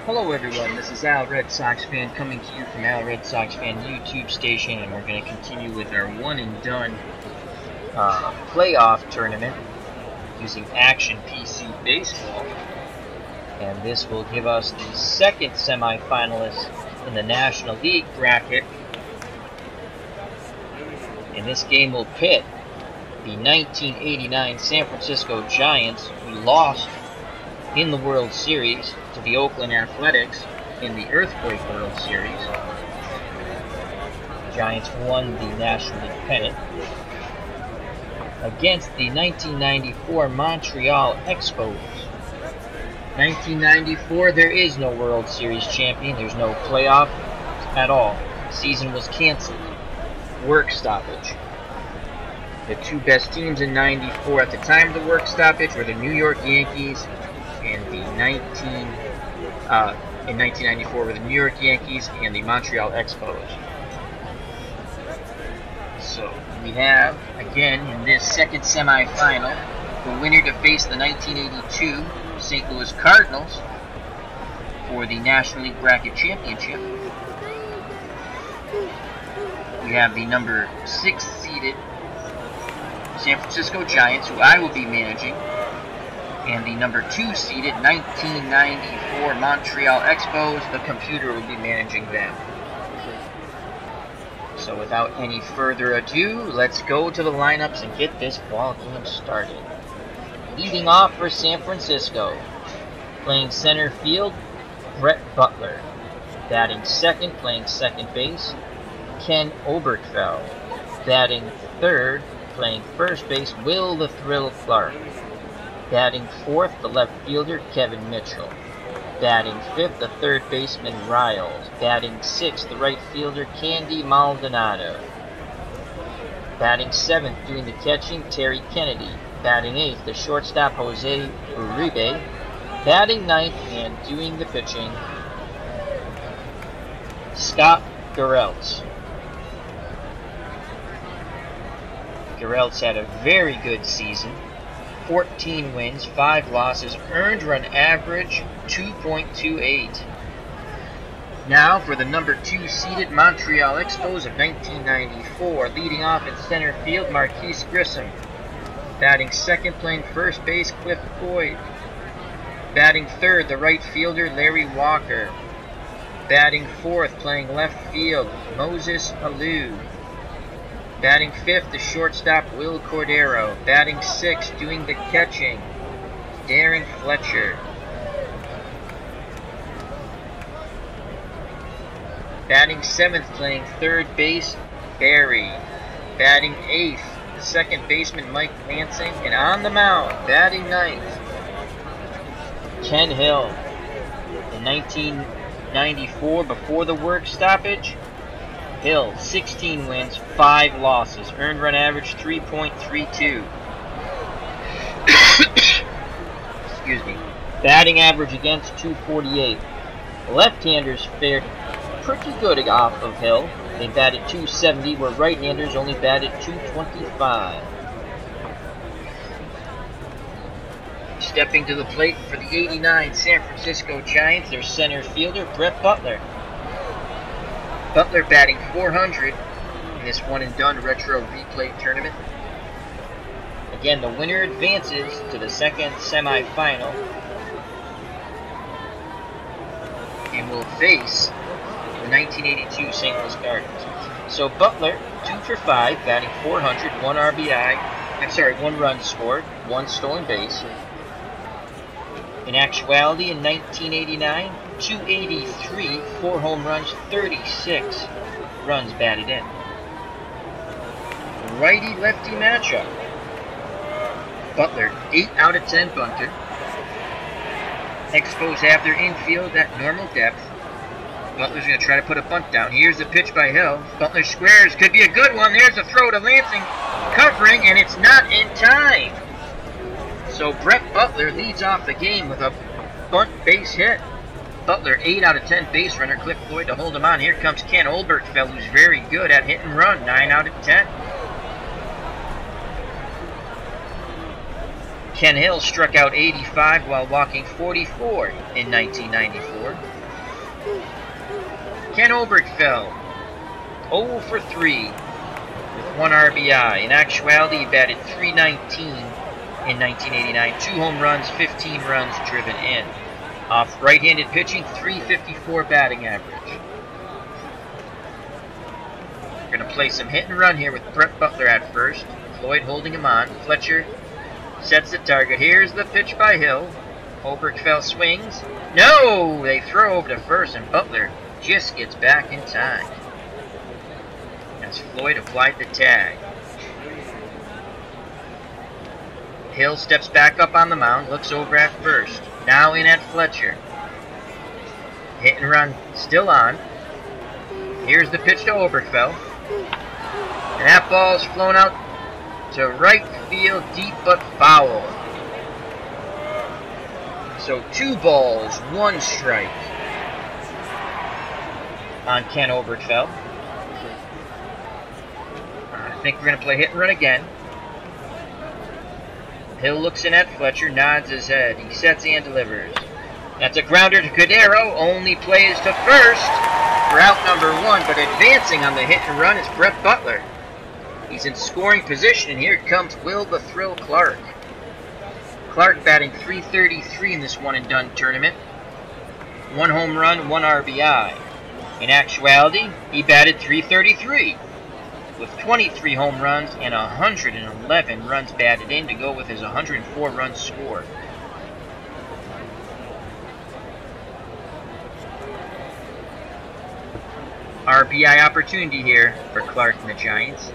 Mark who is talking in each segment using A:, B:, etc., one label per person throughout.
A: Hello everyone, this is Al Red Sox Fan coming to you from Al Red Sox Fan YouTube station, and we're going to continue with our one and done playoff tournament using Action PC Baseball. And this will give us the second semifinalist in the National League bracket. And this game will pit the 1989 San Francisco Giants, who lost in the World Series to the Oakland Athletics in the Earthquake World Series. The Giants won the National League pennant against the 1994 Montreal Expos. 1994, there is no World Series champion. There's no playoff at all. The season was canceled. Work stoppage. The two best teams in 94 at the time of the work stoppage were the New York Yankees and the in 1994 were the New York Yankees and the Montreal Expos. So we have, again, in this second semifinal, the winner to face the 1982 St. Louis Cardinals for the National League Bracket Championship. We have the number 6 seeded San Francisco Giants, who I will be managing, and the number 2 seeded 1994 Montreal Expos. The computer will be managing them. So without any further ado, let's go to the lineups and get this ball game started. Leading off for San Francisco, playing center field, Brett Butler. Batting second, playing second base, Ken Oberkfell. Batting third, playing first base, Will the Thrill Clark. Batting fourth, the left fielder, Kevin Mitchell. Batting fifth, the third baseman, Riles. Batting sixth, the right fielder, Candy Maldonado. Batting seventh, doing the catching, Terry Kennedy. Batting eighth, the shortstop, Jose Uribe. Batting ninth and doing the pitching, Scott Garrelts. Garrelts had a very good season. 14 wins, 5 losses, earned run average 2.28. Now for the number 2 seeded Montreal Expos of 1994, leading off in center field, Marquise Grissom. Batting second, playing first base, Cliff Boyd. Batting third, the right fielder, Larry Walker. Batting fourth, playing left field, Moses Alou. Batting fifth, the shortstop, Will Cordero. Batting sixth, doing the catching, Darren Fletcher. Batting seventh, playing third base, Barry. Batting eighth, the second baseman, Mike Lansing. And on the mound, batting ninth, Ken Hill. In 1994, before the work stoppage, Hill, 16 wins, 5 losses, earned run average 3.32. Excuse me. Batting average against 248. Left-handers fared pretty good off of Hill. They batted 270, where right-handers only batted 225. Stepping to the plate for the 89 San Francisco Giants, their center fielder, Brett Butler. Butler batting 400 in this one-and-done retro replay tournament. Again, the winner advances to the second semifinal and will face the 1982 St. Louis Cardinals. So Butler, 2 for 5, batting 400, 1 RBI. 1 run scored, 1 stolen base. In actuality, in 1989, 283, 4 home runs, 36 runs batted in. Righty-lefty matchup. Butler, 8 out of 10 bunter. Expos have their infield at normal depth. Butler's going to try to put a bunt down. Here's the pitch by Hill. Butler squares, could be a good one. There's a throw to Lansing, covering, and it's not in time. So Brett Butler leads off the game with a bunt base hit. Butler, 8 out of 10 base runner, Cliff Floyd to hold him on. Here comes Ken Oberkfell, who's very good at hit and run, 9 out of 10. Ken Hill struck out 85 while walking 44 in 1994. Ken Oberkfell, 0 for 3 with 1 RBI. In actuality, he batted .319 in 1989. 2 home runs, 15 runs driven in. Off right-handed pitching, .354 batting average. We're going to play some hit and run here with Brett Butler at first. Floyd holding him on. Fletcher sets the target. Here's the pitch by Hill. Oberkfell swings. No! They throw over to first, and Butler just gets back in time as Floyd applied the tag. Hill steps back up on the mound, looks over at first. Now in at Fletcher. Hit and run still on. Here's the pitch to Oberkfell. And that ball's flown out to right field, deep but foul. So 2 balls, 1 strike on Ken Oberkfell. I think we're going to play hit and run again. Hill looks in at Fletcher, nods his head. He sets and delivers. That's a grounder to Cordero. Only plays to first for out number 1, but advancing on the hit and run is Brett Butler. He's in scoring position, and here comes Will the Thrill Clark. Clark batting .333 in this one-and-done tournament. 1 home run, 1 RBI. In actuality, he batted .333 with 23 home runs and 111 runs batted in to go with his 104 runs scored. RBI opportunity here for Clark and the Giants.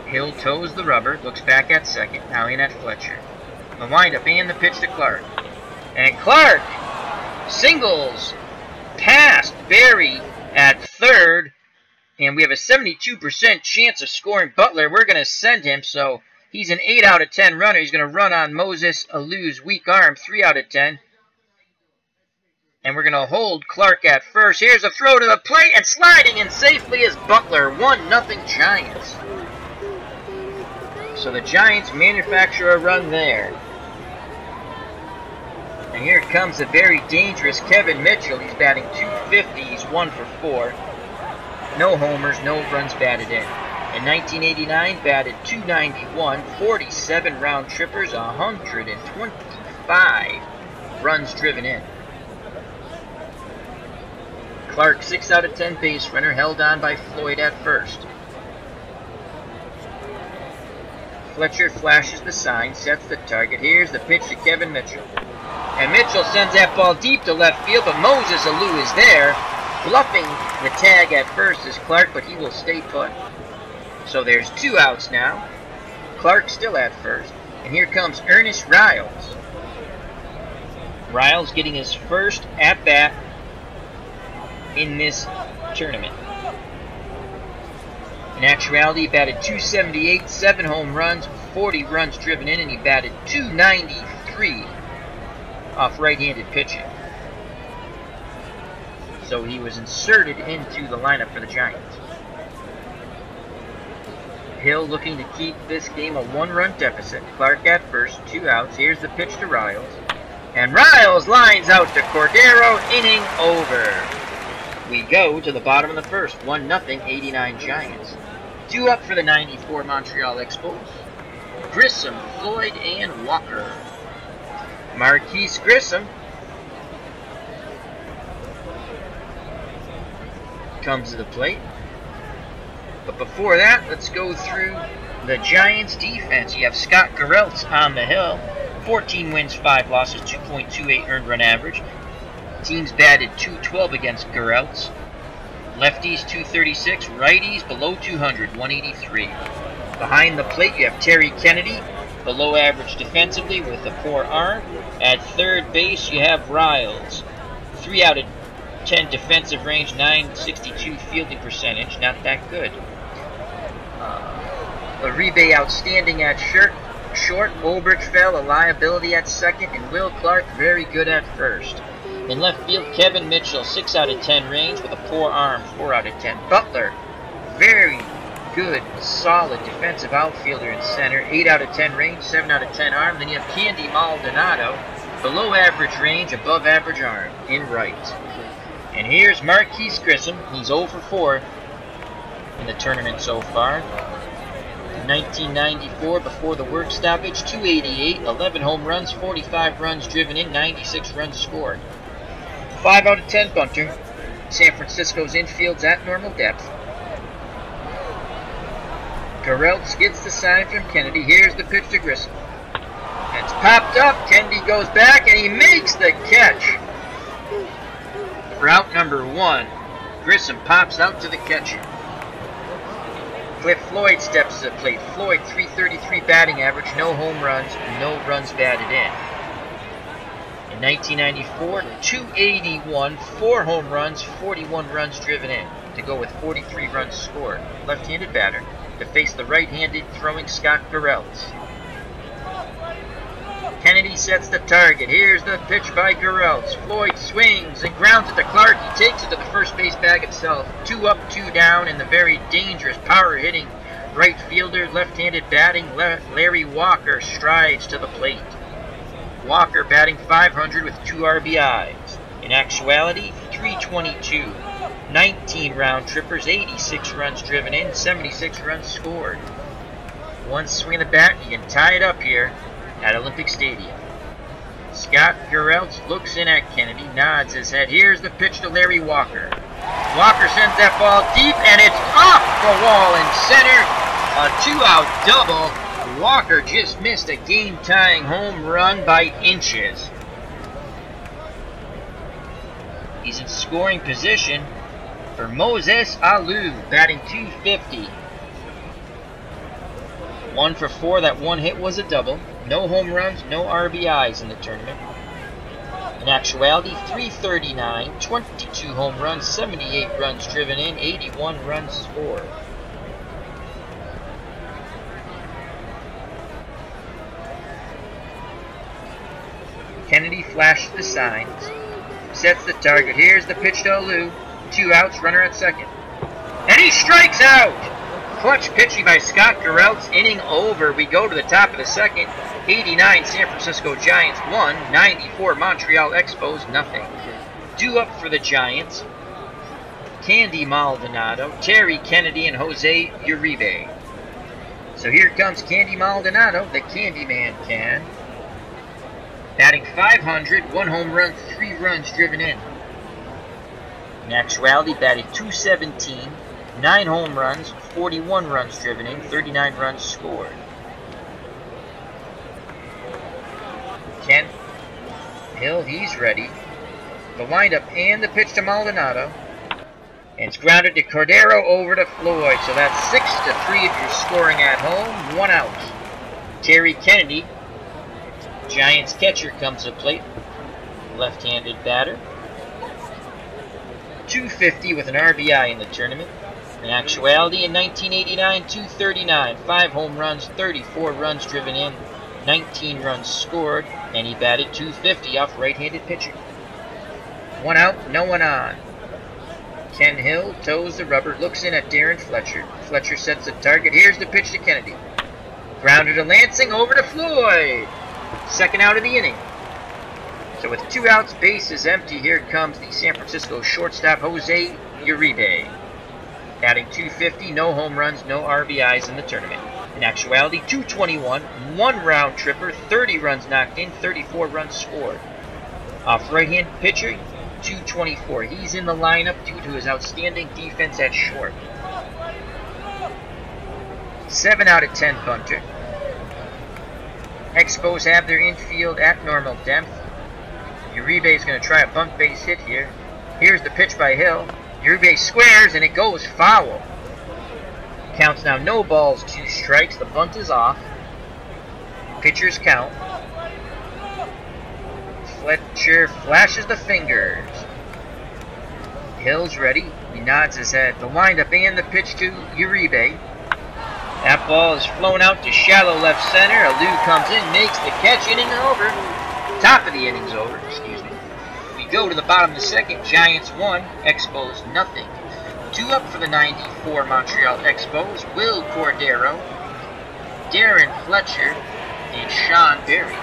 A: Hill toes the rubber, looks back at second, now in at Fletcher. The windup and the pitch to Clark. And Clark singles past Barry at third. And we have a 72% chance of scoring Butler. We're going to send him, so he's an 8 out of 10 runner. He's going to run on Moses Allou's weak arm, 3 out of 10. And we're going to hold Clark at first. Here's a throw to the plate, and sliding in safely is Butler. 1-0 Giants. So the Giants manufacture a run there. And here comes a very dangerous Kevin Mitchell. He's batting .250. He's 1 for 4. No homers, no runs batted in. In 1989, batted .291, 47 round trippers, 125 runs driven in. Clark, 6 out of 10 base runner, held on by Floyd at first. Fletcher flashes the sign, sets the target. Here's the pitch to Kevin Mitchell. And Mitchell sends that ball deep to left field, but Moses Alou is there. Bluffing the tag at first is Clark, but he will stay put. So there's 2 outs now. Clark still at first. And here comes Ernest Riles. Riles getting his first at-bat in this tournament. In actuality, he batted .278, 7 home runs, 40 runs driven in, and he batted .293 off right-handed pitching. So he was inserted into the lineup for the Giants. Hill looking to keep this game a 1-run deficit. Clark at first, 2 outs. Here's the pitch to Riles. And Riles lines out to Cordero, inning over. We go to the bottom of the first, 1-0, 89 Giants. 2 up for the 94 Montreal Expos. Grissom, Floyd, and Walker. Marquise Grissom comes to the plate. But before that, let's go through the Giants defense. You have Scott Garrelts on the hill. 14 wins, 5 losses, 2.28 earned run average. Teams batted .212 against Garrelts. Lefties .236, righties below 200, 183. Behind the plate, you have Terry Kennedy, below average defensively with a poor arm. At third base, you have Riles. 3 out of 10 defensive range, 962 fielding percentage, not that good. Uribe outstanding at short. Oberkfell a liability at second, and Will Clark very good at first. In left field, Kevin Mitchell, 6 out of 10 range with a poor arm, 4 out of 10. Butler, very good, solid defensive outfielder in center, 8 out of 10 range, 7 out of 10 arm. Then you have Candy Maldonado, below average range, above average arm, in right. And here's Marquise Grissom. He's 0 for 4 in the tournament so far. 1994, before the work stoppage, 288, 11 home runs, 45 runs driven in, 96 runs scored. 5 out of 10 bunter. San Francisco's infield's at normal depth. Garrelts gets the sign from Kennedy. Here's the pitch to Grissom. It's popped up. Kennedy goes back and he makes the catch. Route number 1. Grissom pops out to the catcher. Cliff Floyd steps to the plate. Floyd, 333 batting average, no home runs, no runs batted in. In 1994, 281, 4 home runs, 41 runs driven in, to go with 43 runs scored. Left-handed batter to face the right-handed throwing Scott Garrelts. Kennedy sets the target. Here's the pitch by Garrelts. Floyd swings and grounds it to Clark. He takes it to the first base bag himself. 2 up, 2 down, and the very dangerous power-hitting right fielder, left-handed batting Larry Walker strides to the plate. Walker batting .500 with 2 RBIs. In actuality, 322. 19 round trippers, 86 runs driven in, 76 runs scored. One swing of the bat, you can tie it up here at Olympic Stadium. Scott Garrelts looks in at Kennedy, nods his head. Here's the pitch to Larry Walker. Walker sends that ball deep, and it's off the wall in center. A 2-out double. Walker just missed a game-tying home run by inches. He's in scoring position for Moses Alou, batting .250. 1 for 4, that one hit was a double. No home runs, no RBIs in the tournament. In actuality, 339, 22 home runs, 78 runs driven in, 81 runs scored. Kennedy flashes the signs, sets the target. Here's the pitch to Alou. 2 outs, runner at second. And he strikes out! Clutch pitching by Scott Garrelts, inning over. We go to the top of the second. 89 San Francisco Giants 1, 94 Montreal Expos nothing. 2 up for the Giants. Candy Maldonado, Terry Kennedy, and Jose Uribe. So here comes Candy Maldonado, the Candyman can. Batting .500, 1 home run, 3 runs driven in. In actuality, batted .217, 9 home runs, 41 runs driven in, 39 runs scored. Ken Hill, he's ready. The windup and the pitch to Maldonado. And it's grounded to Cordero over to Floyd. So that's 6-3 if you're scoring at home. 1 out. Terry Kennedy, Giants catcher, comes to the plate. Left-handed batter. .250 with an RBI in the tournament. In actuality, in 1989, 239, 5 home runs, 34 runs driven in, 19 runs scored, and he batted .250 off right-handed pitcher. 1 out, no one on. Ken Hill toes the rubber, looks in at Darren Fletcher. Fletcher sets the target. Here's the pitch to Kennedy. Grounded to Lansing, over to Floyd. 2nd out of the inning. So with 2 outs, base is empty. Here comes the San Francisco shortstop, Jose Uribe. Batting .250, no home runs, no RBIs in the tournament. In actuality, .221, 1 round tripper, 30 runs knocked in, 34 runs scored. Off right-hand pitcher, .224. He's in the lineup due to his outstanding defense at short. 7 out of 10 bunter. Expos have their infield at normal depth. Uribe is going to try a bunt base hit here. Here's the pitch by Hill. Uribe squares, and it goes foul. Counts now no balls, 2 strikes. The bunt is off. Pitchers count. Fletcher flashes the fingers. Hill's ready. He nods his head. The windup and the pitch to Uribe. That ball is flown out to shallow left center. Alou comes in, makes the catch. Inning over. Top of the inning's over, excuse me. We go to the bottom of the second. Giants 1, Expos nothing. 2 up for the 94 Montreal Expos. Will Cordero, Darren Fletcher, and Sean Berry.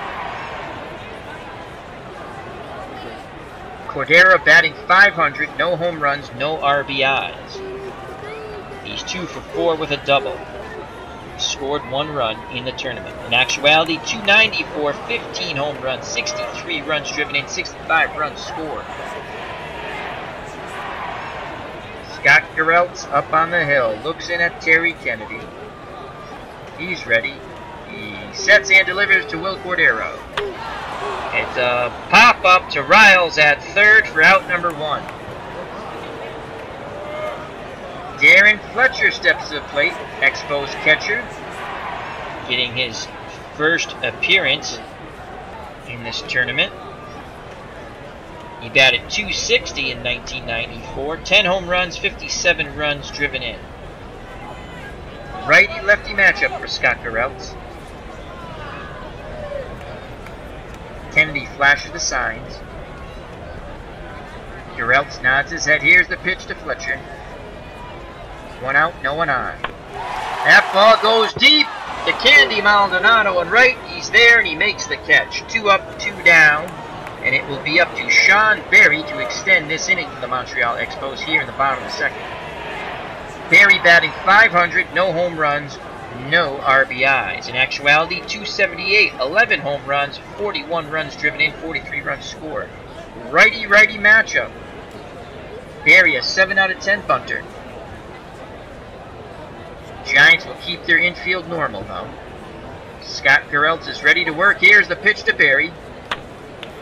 A: Cordero batting .500, no home runs, no RBIs. He's 2 for 4 with a double. Scored 1 run in the tournament. In actuality, .294, 15 home runs, 63 runs driven in, 65 runs scored. Scott Garrelts up on the hill, looks in at Terry Kennedy. He's ready. He sets and delivers to Will Cordero. It's a pop-up to Riles at third for out number 1. Darren Fletcher steps to the plate, Expos catcher, getting his first appearance in this tournament. He batted .260 in 1994, 10 home runs, 57 runs driven in. Righty-lefty matchup for Scott Garrelts. Kennedy flashes the signs. Garrelts nods his head. Here's the pitch to Fletcher. 1 out, no one on. That ball goes deep to Candy Maldonado on right. He's there and he makes the catch. 2 up, 2 down. And it will be up to Sean Berry to extend this inning for the Montreal Expos here in the bottom of the second. Berry batting .500, no home runs, no RBIs. In actuality, .278, 11 home runs, 41 runs driven in, 43 runs scored. Righty-righty matchup. Berry a 7 out of 10 bunter. Giants will keep their infield normal, though. Scott Garrelts is ready to work. Here's the pitch to Berry.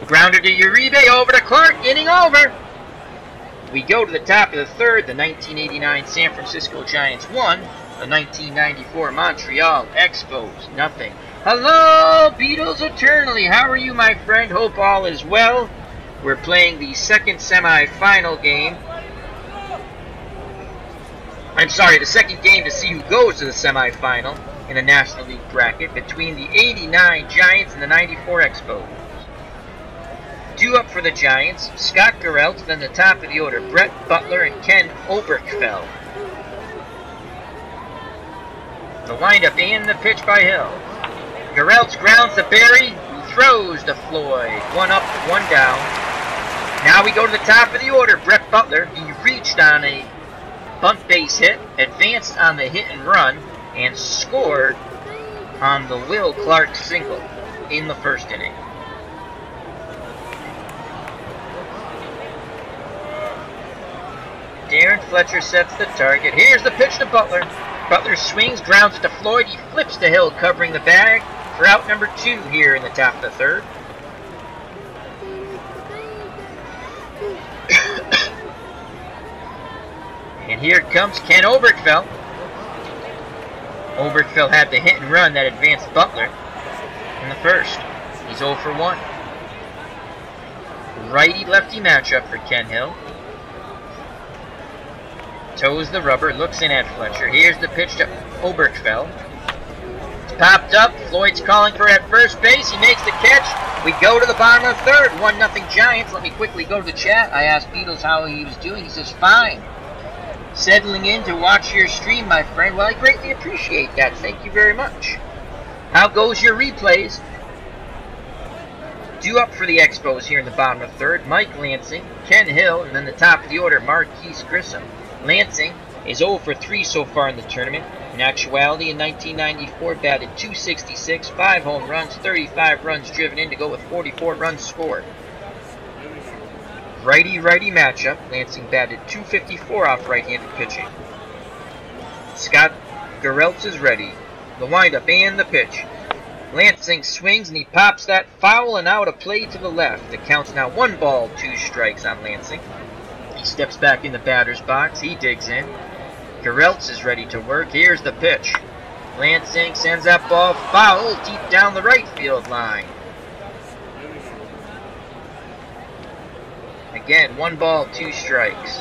A: Grounder to Uribe, over to Clark, inning over. We go to the top of the third. The 1989 San Francisco Giants won. The 1994 Montreal Expos, nothing. Hello, Beatles eternally. How are you, my friend? Hope all is well. We're playing the second semifinal game. I'm sorry, the second game to see who goes to the semifinal in the National League bracket between the 89 Giants and the 94 Expos. 2 up for the Giants, Scott Garrelts, then the top of the order, Brett Butler and Ken Oberkfell. The windup and the pitch by Hill. Garrelts grounds to Berry, who throws to Floyd. 1 up, 1 down. Now we go to the top of the order, Brett Butler. He reached on a bunt base hit, advanced on the hit and run, and scored on the Will Clark single in the first inning. Darren Fletcher sets the target. Here's the pitch to Butler. Butler swings, grounds it to Floyd. He flips to Hill, covering the bag for out number 2 here in the top of the third. And here comes Ken Oberkfell. Oberkfell had the hit and run that advanced Butler in the first. He's 0 for 1. Righty-lefty matchup for Ken Hill. Toes the rubber, looks in at Fletcher. Here's the pitch to Oberkfell. It's popped up. Floyd's calling for at first base. He makes the catch. We go to the bottom of the third. 1-0 Giants. Let me quickly go to the chat. I asked Beatles how he was doing. He says, fine. Settling in to watch your stream, my friend. Well, I greatly appreciate that. Thank you very much. How goes your replays? 2 up for the Expos here in the bottom of the third. Mike Lansing, Ken Hill, and then the top of the order, Marquise Grissom. Lansing is 0 for 3 so far in the tournament. In actuality, in 1994, batted .266, 5 home runs, 35 runs driven in to go with 44 runs scored. Righty-righty matchup. Lansing batted .254 off right-handed pitching. Scott Garrelts is ready. The windup and the pitch. Lansing swings and he pops that foul and out a play to the left. The count's now 1 ball, 2 strikes on Lansing. He steps back in the batter's box. He digs in. Garrelts is ready to work. Here's the pitch. Lansing sends that ball foul deep down the right field line. Again, 1 ball, 2 strikes.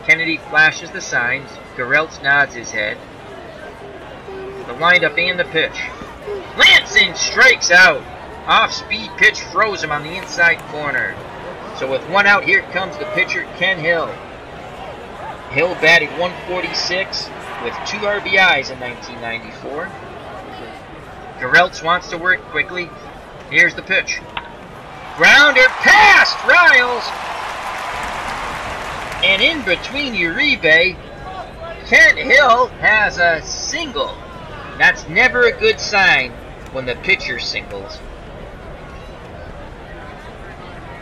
A: Kennedy flashes the signs. Garrelts nods his head. The windup and the pitch. Lansing strikes out. Off-speed pitch froze him on the inside corner. So with 1 out, here comes the pitcher, Ken Hill. Hill batted .146 with 2 RBIs in 1994. Garrelts wants to work quickly. Here's the pitch. Grounder past Riles. And in between Uribe, Kent Hill has a single. That's never a good sign when the pitcher singles.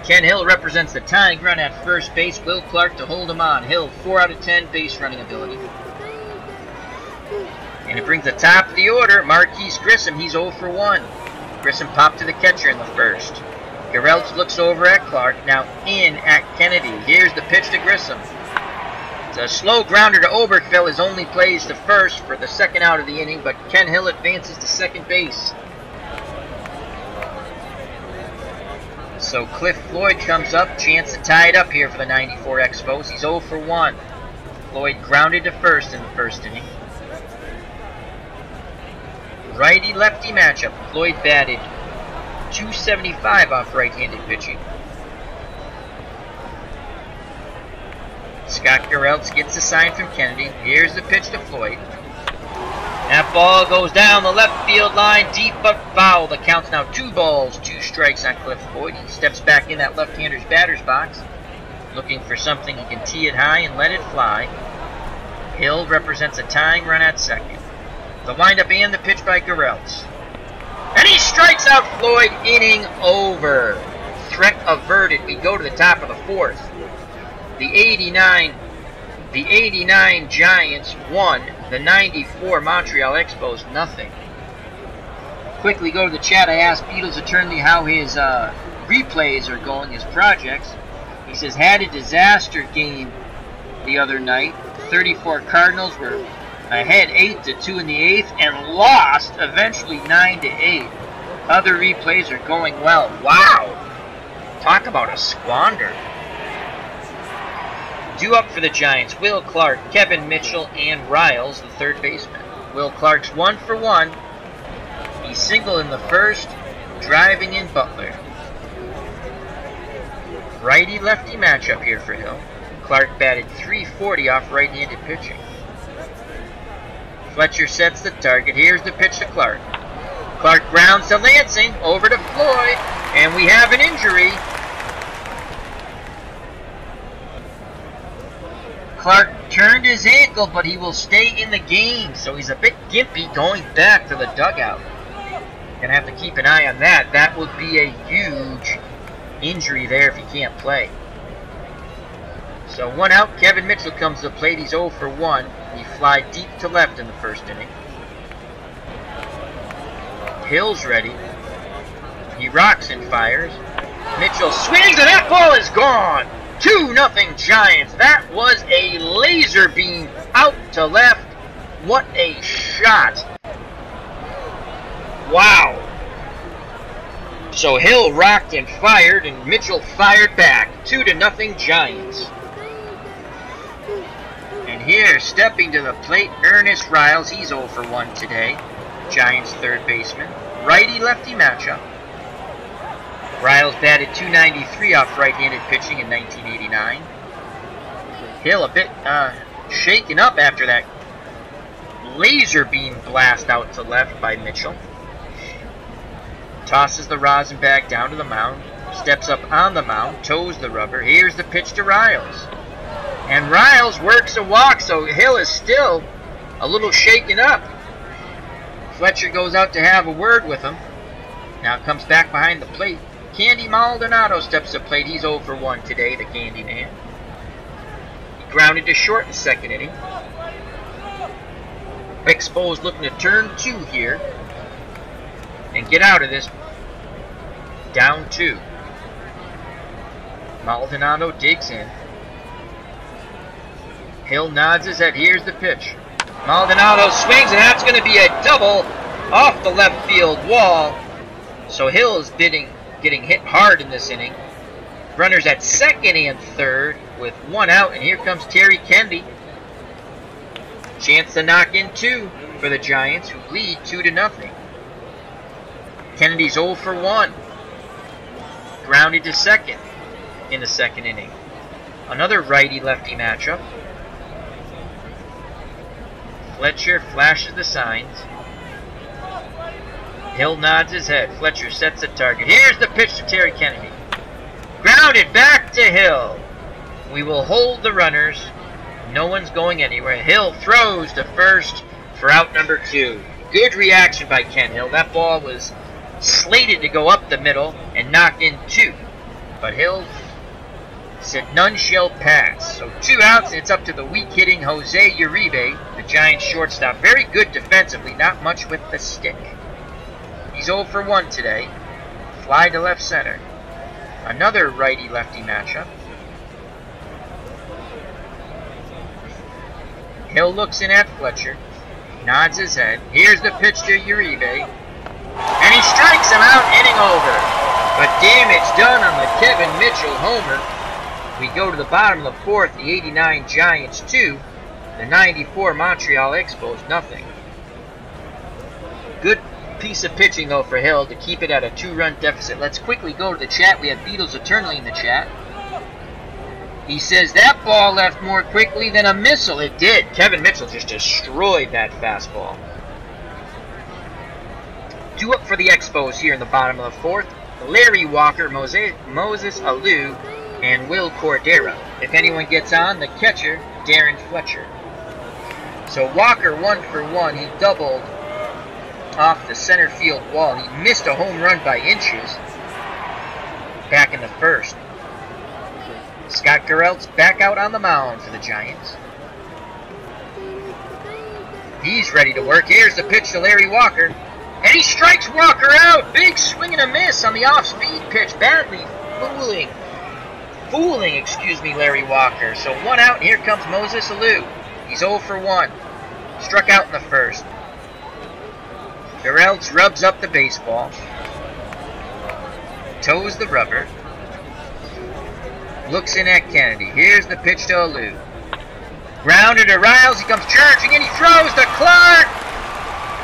A: Kent Hill represents the tying run at first base. Will Clark to hold him on. Hill, 4 out of 10 base running ability. And it brings the top of the order, Marquise Grissom. He's 0 for 1. Grissom popped to the catcher in the first. Garrelts looks over at Clark, now in at Kennedy. Here's the pitch to Grissom. It's a slow grounder to Oberkville. His only plays to first for the second out of the inning, but Kent Hill advances to second base. So Cliff Floyd comes up, chance to tie it up here for the 94 Expos. He's 0 for 1. Floyd grounded to first in the first inning. Righty-lefty matchup. Floyd batted .275 off right-handed pitching. Scott Garrelts gets a sign from Kennedy. Here's the pitch to Floyd. That ball goes down the left field line, deep but foul. The count's now 2 balls, 2 strikes on Cliff Floyd. He steps back in that left-hander's batter's box, looking for something he can tee it high and let it fly. Hill represents a tying run at second. The windup and the pitch by Garrelts. And he strikes out Floyd, inning over. Threat averted. We go to the top of the 4th. The 89 Giants won. The 94 Montreal Expos nothing. Quickly go to the chat. I asked Beatles Eternally how his replays are going, his projects. He says, had a disaster game the other night. 34 Cardinals were ahead 8-2 in the 8th and lost eventually 9-8. Other replays are going well. Wow! Talk about a squander. Due up for the Giants, Will Clark, Kevin Mitchell, and Riles, the third baseman. Will Clark's 1 for 1. He's single in the first, driving in Butler. Righty-lefty matchup here for Hill. Clark batted .340 off right-handed pitching. Fletcher sets the target. Here's the pitch to Clark. Clark grounds to Lansing, over to Floyd, and we have an injury. Clark turned his ankle, but he will stay in the game, so he's a bit gimpy going back to the dugout. Gonna have to keep an eye on that. That would be a huge injury there if he can't play. So 1 out, Kevin Mitchell comes to the plate. He's 0 for 1. He fly deep to left in the first inning. Hill's ready. He rocks and fires. Mitchell swings, and that ball is gone. 2-0 Giants. That was a laser beam out to left. What a shot. Wow. So Hill rocked and fired, and Mitchell fired back. 2-0 Giants. And here, stepping to the plate, Ernest Riles. He's 0 for 1 today. Giants third baseman. Righty-lefty matchup. Riles batted .293 off right-handed pitching in 1989. Hill a bit shaken up after that laser beam blast out to left by Mitchell. Tosses the rosin bag down to the mound. Steps up on the mound, toes the rubber. Here's the pitch to Riles. And Riles works a walk, so Hill is still a little shaken up. Fletcher goes out to have a word with him. Now comes back behind the plate. Candy Maldonado steps to plate. He's 0 for 1 today, the Candy Man. He grounded to short in the second inning. Expos looking to turn 2 here and get out of this. Down 2. Maldonado digs in. Hill nods his head. Here's the pitch. Maldonado swings, and that's going to be a double off the left field wall. So Hill is getting hit hard in this inning. Runners at second and third with 1 out, and here comes Terry Kennedy. Chance to knock in 2 for the Giants, who lead 2-0. Kennedy's 0 for 1. Grounded to second in the second inning. Another righty-lefty matchup. Fletcher flashes the signs. Hill nods his head. Fletcher sets the target. Here's the pitch to Terry Kennedy. Grounded back to Hill. We will hold the runners. No one's going anywhere. Hill throws to first for out number 2. Good reaction by Ken Hill. That ball was slated to go up the middle and knocked in 2. But Hill said none shall pass. So 2 outs, and it's up to the weak hitting Jose Uribe, the Giants shortstop. Very good defensively, not much with the stick. He's 0 for 1 today. Fly to left center. Another righty-lefty matchup. Hill looks in at Fletcher. Nods his head. Here's the pitch to Uribe. And he strikes him out, inning over. But damage done on the Kevin Mitchell homer. We go to the bottom of the 4th. The 89 Giants 2. The 94 Montreal Expos nothing. Good piece of pitching, though, for Hill to keep it at a 2-run deficit. Let's quickly go to the chat. We have Beatles Eternally in the chat. He says that ball left more quickly than a missile. It did. Kevin Mitchell just destroyed that fastball. 2 up for the Expos here in the bottom of the 4th. Larry Walker, Moses Alou, and Will Cordero. If anyone gets on, the catcher, Darren Fletcher. So Walker 1 for 1. He doubled off the center field wall. He missed a home run by inches back in the 1st. Scott Garrelts back out on the mound for the Giants. He's ready to work. Here's the pitch to Larry Walker. And he strikes Walker out. Big swing and a miss on the off-speed pitch. Badly fooling Larry Walker. So 1 out, and here comes Moses Alou. He's 0 for 1. Struck out in the 1st. Garrelts rubs up the baseball. Toes the rubber. Looks in at Kennedy. Here's the pitch to Alou. Grounded to Riles. He comes charging and he throws to Clark.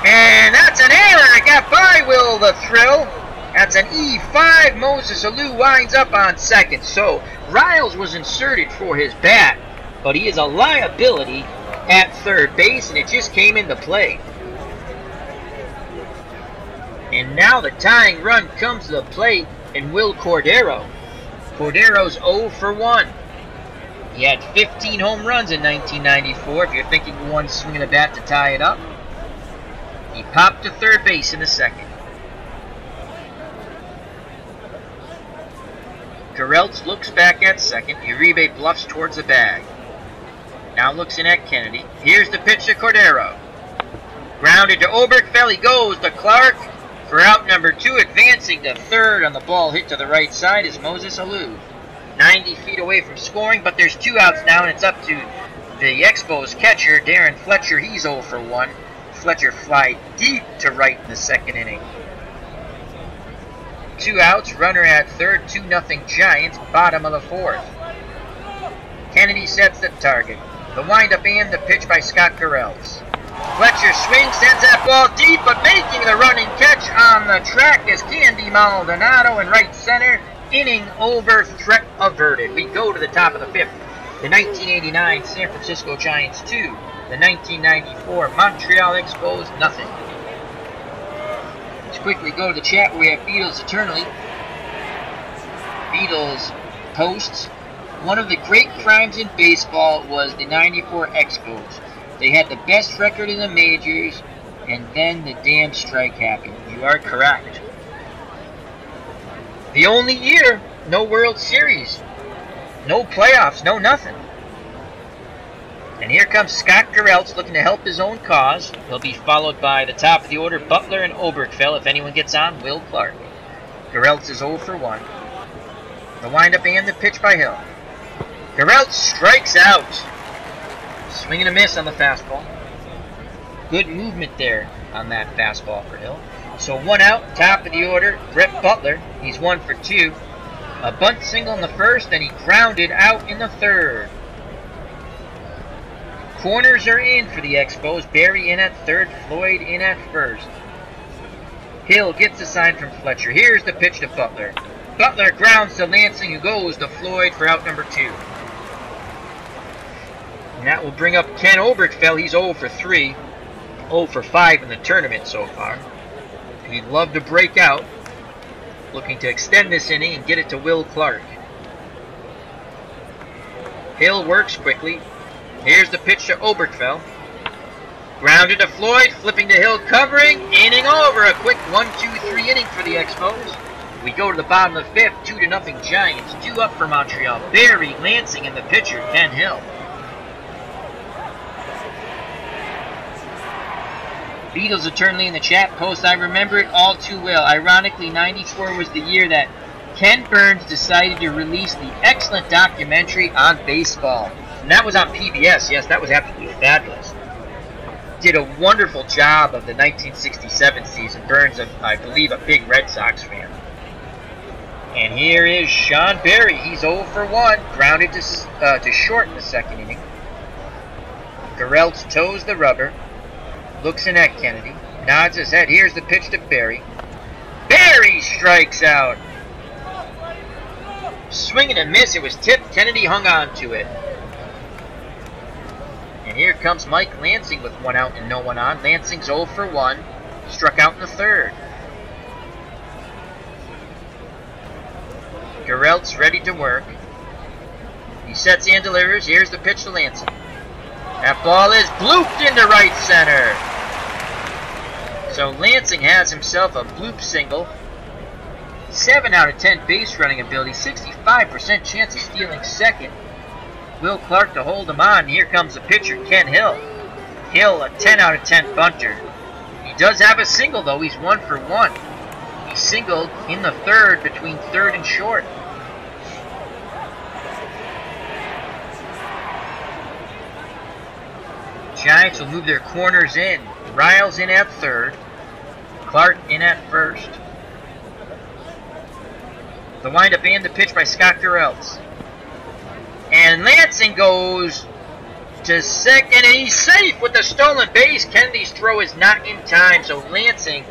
A: And that's an error. It got by Will the Thrill. That's an E5. Moses Alou winds up on second. So Riles was inserted for his bat, but he is a liability at third base, and it just came into play. And now the tying run comes to the plate, and Will Cordero. Cordero's 0 for 1. He had 15 home runs in 1994, if you're thinking one swing of the bat to tie it up. He popped to third base in the 2nd. Garrelts looks back at 2nd. Uribe bluffs towards the bag. Now looks in at Kennedy. Here's the pitch to Cordero. Grounded to Oberkfell. He goes to Clark for out number 2. Advancing to third on the ball hit to the right side is Moses Alou. 90 feet away from scoring, but there's 2 outs now, and it's up to the Expos catcher, Darren Fletcher. He's 0 for 1. Fletcher fly deep to right in the 2nd inning. 2 outs, runner at third, 2-0 Giants, bottom of the 4th. Kennedy sets the target. The windup and the pitch by Scott Garrelts. Fletcher swings, sends that ball deep, but making the running catch on the track is Candy Maldonado in right center. Inning over, threat averted. We go to the top of the 5th. The 1989 San Francisco Giants 2. The 1994 Montreal Expos nothing. Let's quickly go to the chat where we have Beatles Eternally. Beatles posts. One of the great crimes in baseball was the 94 Expos. They had the best record in the majors, and then the damn strike happened. You are correct. The only year, no World Series, no playoffs, no nothing. And here comes Scott Garrelts looking to help his own cause. He'll be followed by the top of the order, Butler and Oberkfell. If anyone gets on, Will Clark. Garrelts is 0 for 1. The windup and the pitch by Hill. Garrelts strikes out. Swing and a miss on the fastball. Good movement there on that fastball for Hill. So 1 out, top of the order, Brett Butler. He's 1 for 2. A bunt single in the 1st, and he grounded out in the 3rd. Corners are in for the Expos. Barry in at 3rd, Floyd in at 1st. Hill gets a sign from Fletcher. Here's the pitch to Butler. Butler grounds to Lansing, who goes to Floyd for out number 2. And that will bring up Ken Oberkfell. He's 0 for 3. 0 for 5 in the tournament so far. He'd love to break out. Looking to extend this inning and get it to Will Clark. Hill works quickly. Here's the pitch to Oberkfell. Grounded to Floyd, flipping to Hill, covering, inning over. A quick 1-2-3 inning for the Expos. We go to the bottom of the fifth, 2-0 Giants. 2 up for Montreal. Barry, Lansing, and the pitcher, Ken Hill. Beatles eternally in the chat post. I remember it all too well. Ironically, 94 was the year that Ken Burns decided to release the excellent documentary on baseball. And that was on PBS. Yes, that was absolutely fabulous. Did a wonderful job of the 1967 season. Burns, I believe, a big Red Sox fan. And here is Sean Barry. He's 0 for 1. Grounded to short in the second inning. Garrelts toes the rubber. Looks in at Kennedy. Nods his head. Here's the pitch to Barry. Barry strikes out. Swing and a miss. It was tipped. Kennedy hung on to it. And here comes Mike Lansing with 1 out and no one on. Lansing's 0 for 1. Struck out in the third. Garrelts ready to work. He sets and delivers. Here's the pitch to Lansing. That ball is blooped into right center. So Lansing has himself a bloop single. 7 out of 10 base running ability. 65% chance of stealing second. Will Clark to hold him on. Here comes the pitcher, Ken Hill. Hill, a 10 out of 10 bunter. He does have a single, though. He's 1 for 1. He singled in the third between third and short. Giants will move their corners in. Riles in at third. Clark in at first. The windup and the pitch by Scott Garrelts. And Lansing goes to second, and he's safe with the stolen base. Kennedy's throw is not in time, so Lansing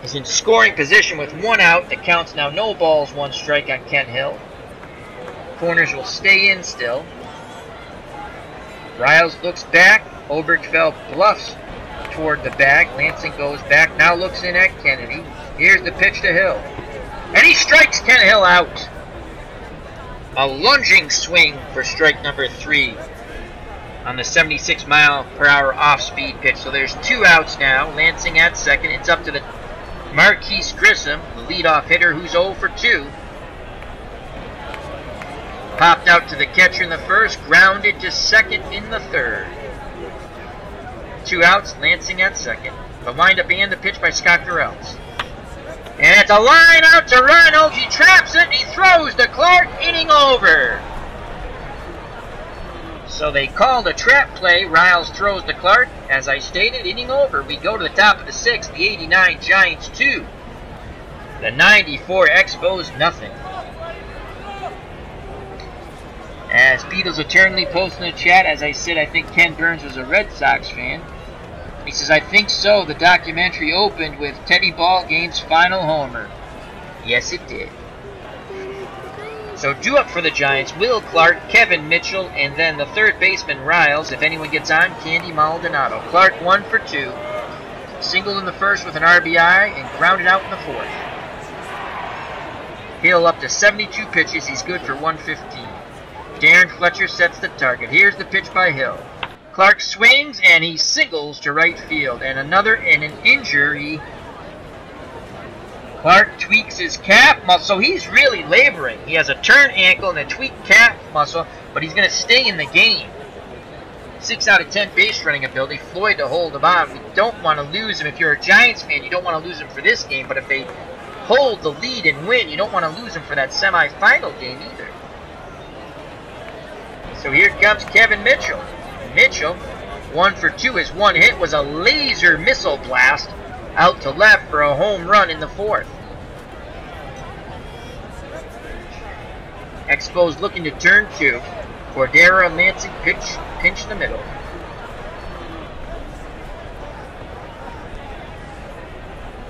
A: is in scoring position with 1 out. The count's now no balls, 1 strike on Ken Hill. Corners will stay in still. Riles looks back. Oberkfell bluffs toward the bag. Lansing goes back, now looks in at Kennedy. Here's the pitch to Hill. And he strikes Ken Hill out. A lunging swing for strike number 3 on the 76-mile-per-hour off-speed pitch. So there's 2 outs now. Lansing at second. It's up to the Marquise Grissom, the leadoff hitter, who's 0 for 2. Popped out to the catcher in the first. Grounded to second in the third. 2 outs. Lansing at second. The windup and the pitch by Scott Garrelts. And it's a line out to Reynolds. He traps it and he throws to Clark. Inning over. So they called a trap play. Riles throws to Clark. As I stated, inning over. We go to the top of the 6th. The 89 Giants 2. The 94 Expos nothing. As Beatles eternally posts in the chat, as I said, I think Ken Burns was a Red Sox fan. He says, I think so. The documentary opened with Teddy Ballgame's final homer. Yes, it did. So 2 up for the Giants. Will Clark, Kevin Mitchell, and then the third baseman, Riles. If anyone gets on, Candy Maldonado. Clark 1 for 2. Singled in the first with an RBI and grounded out in the fourth. Hill up to 72 pitches. He's good for 115. Darren Fletcher sets the target. Here's the pitch by Hill. Clark swings and he singles to right field. And an injury. Clark tweaks his calf muscle. He's really laboring. He has a turned ankle and a tweaked calf muscle, but he's going to stay in the game. 6 out of 10 base running ability. Floyd to hold him on. We don't want to lose him. If you're a Giants fan, you don't want to lose him for this game, but if they hold the lead and win, you don't want to lose him for that semifinal game either. So here comes Kevin Mitchell. Mitchell, 1 for 2. His one hit was a laser missile blast out to left for a home run in the fourth. Expos looking to turn 2. Cordero and Lansing pinch in the middle.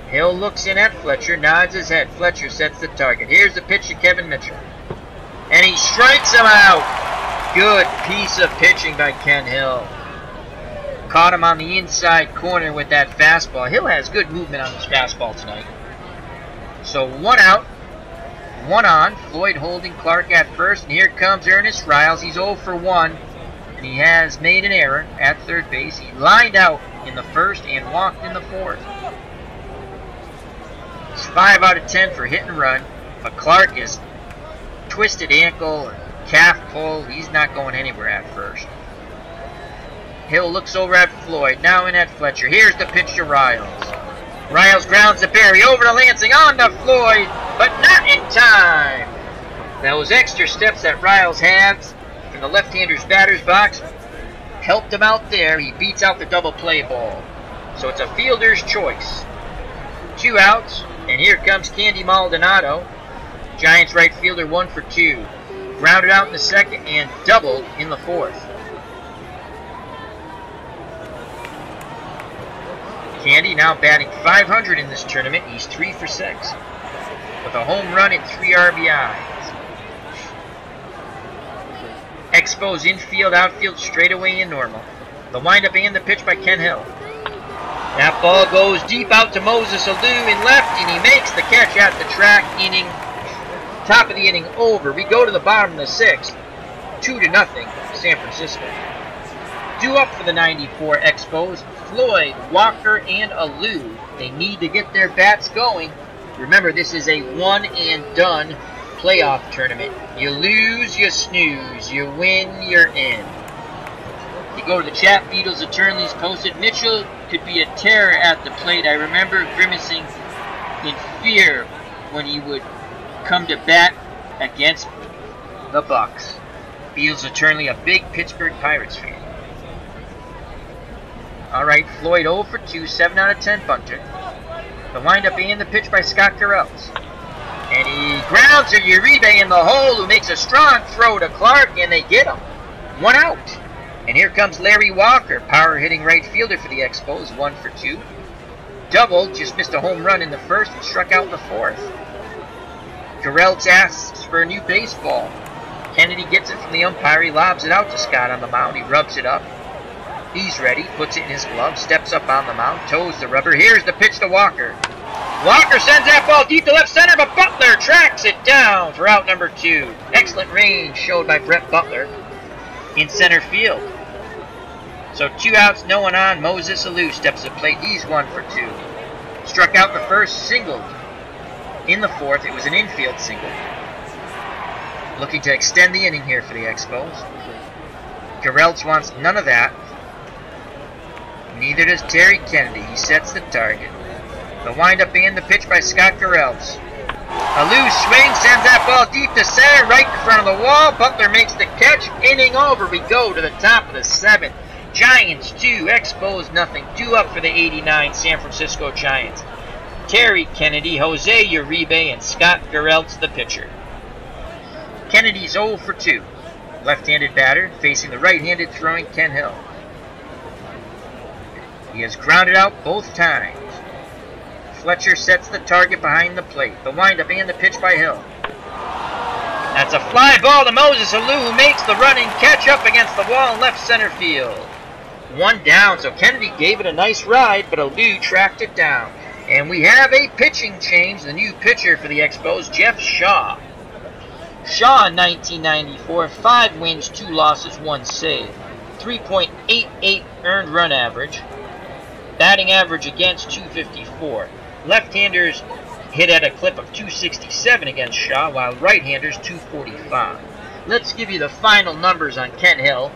A: Hill looks in at Fletcher, nods his head. Fletcher sets the target. Here's the pitch to Kevin Mitchell. And he strikes him out. Good piece of pitching by Ken Hill. Caught him on the inside corner with that fastball. Hill has good movement on his fastball tonight. So 1 out. One on. Floyd holding Clark at first. And here comes Ernest Riles. He's 0 for 1. And he has made an error at third base. He lined out in the first and walked in the fourth. It's 5 out of 10 for hit and run. But Clark is twisted ankle, calf pull. He's not going anywhere at first. Hill looks over at Floyd. Now in at Fletcher. Here's the pitch to Riles. Riles grounds to Barry, over to Lansing, on to Floyd, but not in time. Those extra steps that Riles has from the left-hander's batter's box helped him out there. He beats out the double play ball. So it's a fielder's choice. 2 outs, and here comes Candy Maldonado. Giants right fielder 1 for 2. Grounded out in the second and doubled in the fourth. Candy now batting .500 in this tournament. He's 3 for 6 with a home run and 3 RBIs. Expos infield, outfield, straightaway and normal. The windup and the pitch by Ken Hill. That ball goes deep out to Moses Alou in left, and he makes the catch at the track. Inning, top of the inning over. We go to the bottom of the 6th. 2-0 San Francisco. Due up for the 94 Expos, Floyd, Walker, and Alou. They need to get their bats going. Remember, this is a one-and-done playoff tournament. You lose, you snooze. You win, you're in. You go to the chat, Beatles Eternallys posted, Mitchell could be a terror at the plate. I remember grimacing in fear when he would come to bat against the Bucks. Beatles Eternally, a big Pittsburgh Pirates fan. Alright, Floyd 0 for 2, 7 out of 10 bunter. The windup and the pitch by Scott Garrelts. And he grounds to Uribe in the hole, who makes a strong throw to Clark, and they get him. 1 out. And here comes Larry Walker, power hitting right fielder for the Expos, 1 for 2. Doubled, just missed a home run in the first and struck out in the fourth. Garrelts asks for a new baseball. Kennedy gets it from the umpire. He lobs it out to Scott on the mound. He rubs it up. He's ready, puts it in his glove, steps up on the mound, toes the rubber. Here's the pitch to Walker. Walker sends that ball deep to left center, but Butler tracks it down for out number 2. Excellent range showed by Brett Butler in center field. So 2 outs, no one on. Moses Alou steps to the plate. He's 1 for 2. Struck out the first, singled in the fourth. It was an infield single. Looking to extend the inning here for the Expos. Garrelts wants none of that. Neither does Terry Kennedy. He sets the target. The windup and the pitch by Scott Garrelts. Alou swings, sends that ball deep to center, right in front of the wall. Butler makes the catch. Inning over. We go to the top of the 7th. Giants 2, Expos nothing. Due up for the 89 San Francisco Giants. Terry Kennedy, Jose Uribe, and Scott Garrelts the pitcher. Kennedy's 0 for 2. Left-handed batter facing the right-handed throwing Ken Hill. He has grounded out both times. Fletcher sets the target behind the plate. The windup and the pitch by Hill. That's a fly ball to Moses Alou, who makes the running catch up against the wall in left center field. 1 down, so Kennedy gave it a nice ride, but Alou tracked it down. And we have a pitching change. The new pitcher for the Expos, Jeff Shaw. Shaw in 1994, 5 wins, 2 losses, 1 save. 3.88 earned run average. Batting average against 254. Left-handers hit at a clip of 267 against Shaw, while right-handers 245. Let's give you the final numbers on Ken Hill.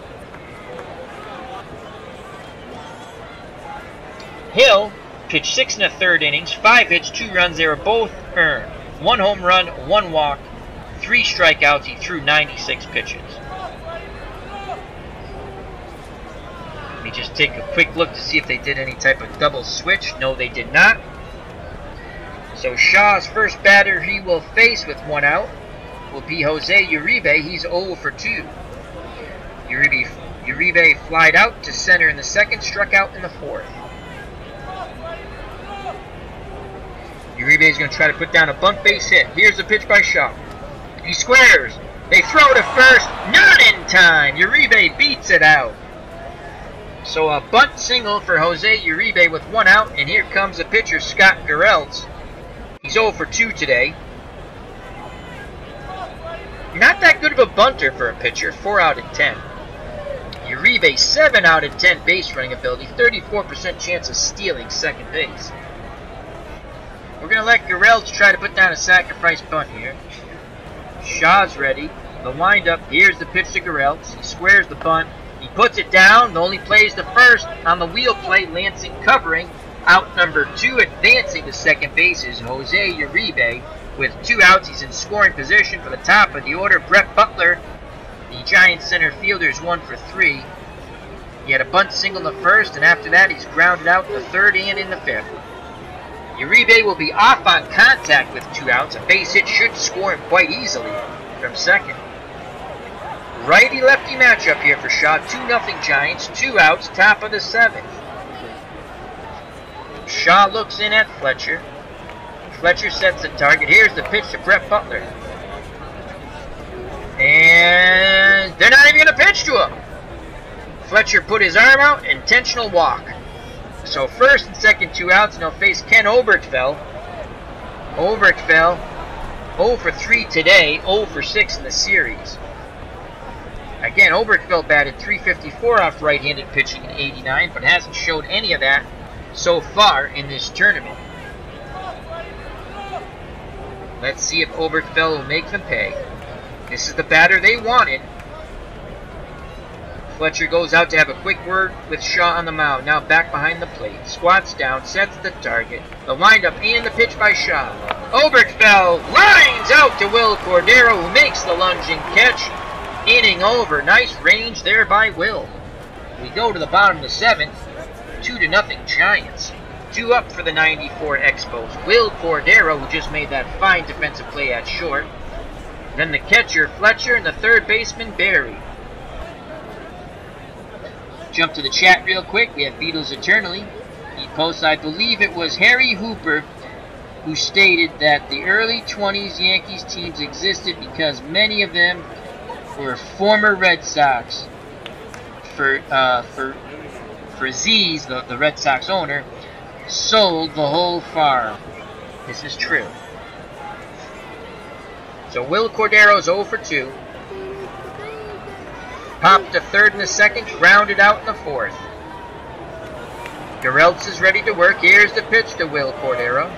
A: Hill pitched 6 1/3 innings, 5 hits, 2 runs. They were both earned. 1 home run, 1 walk, 3 strikeouts. He threw 96 pitches. Let me just take a quick look to see if they did any type of double switch. No, they did not. So Shaw's first batter he will face with 1 out will be Jose Uribe. He's 0 for 2. Uribe flied out to center in the second, struck out in the fourth. Uribe is going to try to put down a bunt base hit. Here's the pitch by Shaw. He squares. They throw to first. Not in time. Uribe beats it out. So a bunt single for Jose Uribe with 1 out. And here comes the pitcher, Scott Garrelts. He's 0 for 2 today. Not that good of a bunter for a pitcher, 4 out of 10. Uribe, 7 out of 10 base running ability, 34% chance of stealing second base. We're going to let Garrelts try to put down a sacrifice bunt here. Shaw's ready. The windup. Here's the pitch to Garrelts. He squares the bunt. He puts it down. Only plays the first on the wheel play. Lansing covering. Out number 2, advancing to second base is Jose Uribe. With 2 outs, he's in scoring position for the top of the order. Brett Butler, the Giants center fielder, is 1 for 3. He had a bunt single in the first, and after that, he's grounded out in the third and in the fifth. Uribe will be off on contact with 2 outs. A base hit should score him quite easily from second. Righty-lefty matchup here for Shaw. 2-0 Giants, 2 outs, top of the 7th. Shaw looks in at Fletcher. Fletcher sets the target. Here's the pitch to Brett Butler. And they're not even going to pitch to him. Fletcher put his arm out, intentional walk. So first and second 2 outs, and he'll face Ken Oberkfell. Oberkfell, 0 for 3 today, 0 for 6 in the series. Again, Oberkfell batted .354 off right-handed pitching in '89, but hasn't showed any of that so far in this tournament. Let's see if Oberkfell will make them pay. This is the batter they wanted. Fletcher goes out to have a quick word with Shaw on the mound. Now back behind the plate. Squats down, sets the target. The windup and the pitch by Shaw. Oberkfell lines out to Will Cordero, who makes the lunging catch. Inning over. Nice range there by Will. We go to the bottom of the 7th. 2-0 Giants. 2 up for the '94 Expos. Will Cordero, who just made that fine defensive play at short. Then the catcher, Fletcher, and the third baseman, Barry. Jump to the chat real quick. We have Beatles Eternally. He posts, I believe it was Harry Hooper who stated that the early 20s Yankees teams existed because many of them were former Red Sox. For Z's, the Red Sox owner, sold the whole farm. This is true. So Will Cordero's 0 for 2. Popped to third in the second, grounded out in the fourth. Garrelts is ready to work. Here's the pitch to Will Cordero.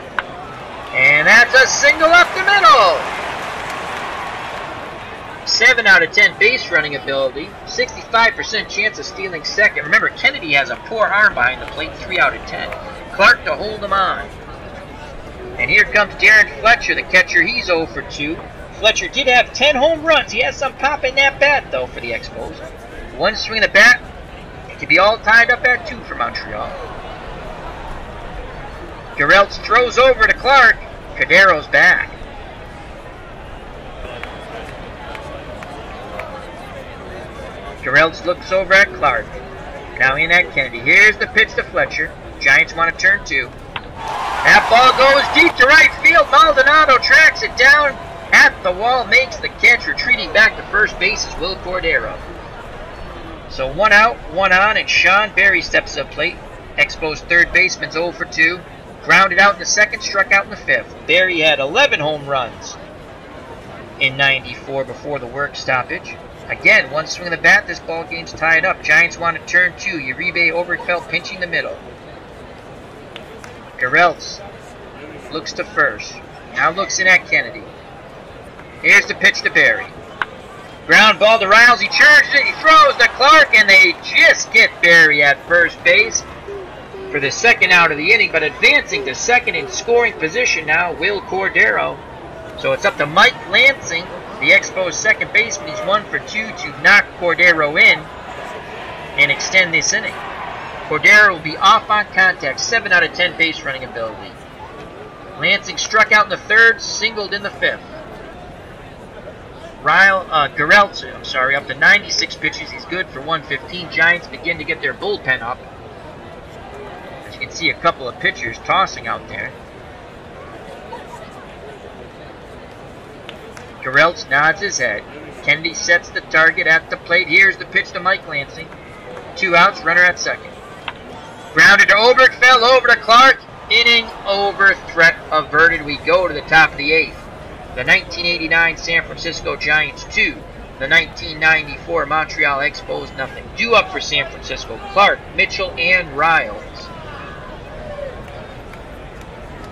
A: And that's a single up the middle! 7 out of 10 base running ability. 65% chance of stealing second. Remember, Kennedy has a poor arm behind the plate. 3 out of 10. Clark to hold him on. And here comes Darren Fletcher, the catcher. He's 0 for 2. Fletcher did have 10 home runs. He has some pop in that bat, though, for the Expos. One swing of the bat. It could be all tied up at 2 for Montreal. Garrelts throws over to Clark. Cordero's back. Garrelts looks over at Clark. Now in at Kennedy. Here's the pitch to Fletcher. Giants want to turn 2. That ball goes deep to right field. Maldonado tracks it down at the wall, makes the catch. Retreating back to first base is Will Cordero. So 1 out, 1 on, and Sean Barry steps up plate. Expos third baseman's 0 for 2. Grounded out in the second, struck out in the fifth. Barry had 11 home runs in '94 before the work stoppage. Again, one swing of the bat, this ball game's tied up. Giants want to turn 2. Uribe Oberkfell pinching the middle. Garrelts looks to first. Now looks in at Kennedy. Here's the pitch to Barry. Ground ball to Riles. He charges it. He throws to Clark, and they just get Barry at first base for the second out of the inning. But advancing to second in scoring position now, Will Cordero. So it's up to Mike Lansing, the Expos second baseman. He's 1 for 2 to knock Cordero in and extend this inning. Cordero will be off on contact. 7 out of 10 base running ability. Lansing struck out in the third, singled in the fifth. Garrelts, up to 96 pitches. He's good for 115. Giants begin to get their bullpen up. As you can see, a couple of pitchers tossing out there. Garrelts nods his head. Kennedy sets the target at the plate. Here's the pitch to Mike Lansing. 2 outs, runner at second. Grounded to Oberkfell, over to Clark. Inning over, threat averted. We go to the top of the 8th. the 1989 San Francisco Giants 2, the 1994 Montreal Expos nothing. Due up for San Francisco, Clark, Mitchell, and Riles.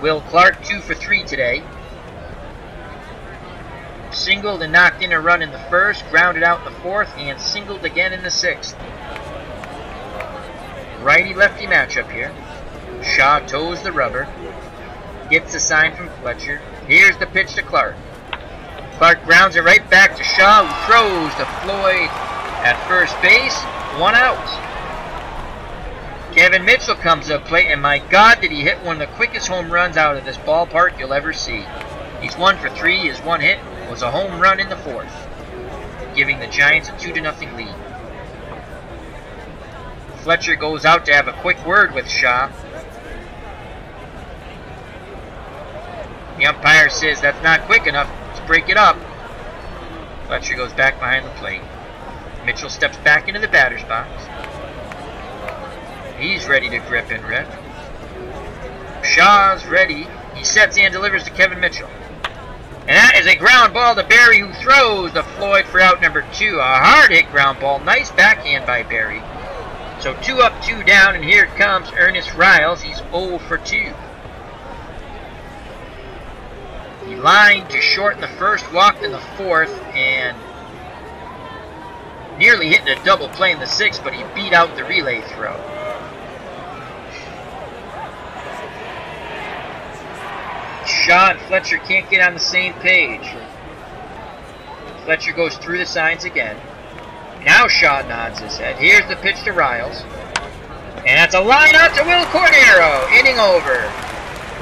A: Will Clark 2 for 3 today. Singled and knocked in a run in the first, grounded out in the fourth, and singled again in the sixth. Righty-lefty matchup here. Shaw toes the rubber. Gets a sign from Fletcher. Here's the pitch to Clark. Clark grounds it right back to Shaw, who throws to Floyd at first base. 1 out. Kevin Mitchell comes up plate, and my God, did he hit one of the quickest home runs out of this ballpark you'll ever see. He's 1 for 3. His one hit was a home run in the fourth, giving the Giants a 2-0 lead. Fletcher goes out to have a quick word with Shaw. The umpire says that's not quick enough. Let's break it up. Fletcher goes back behind the plate. Mitchell steps back into the batter's box. He's ready to grip and rip. Shaw's ready. He sets and delivers to Kevin Mitchell. And that is a ground ball to Barry, who throws to Floyd for out number 2. A hard hit ground ball. Nice backhand by Barry. So 2 up, 2 down, and here comes Ernest Riles. He's 0 for 2. He lined to short in the first, walked in the fourth, and nearly hit a double play in the sixth, but he beat out the relay throw. Shaw and Fletcher can't get on the same page. Fletcher goes through the signs again. Now Shaw nods his head. Here's the pitch to Riles. And that's a line out to Will Cordero. Inning over.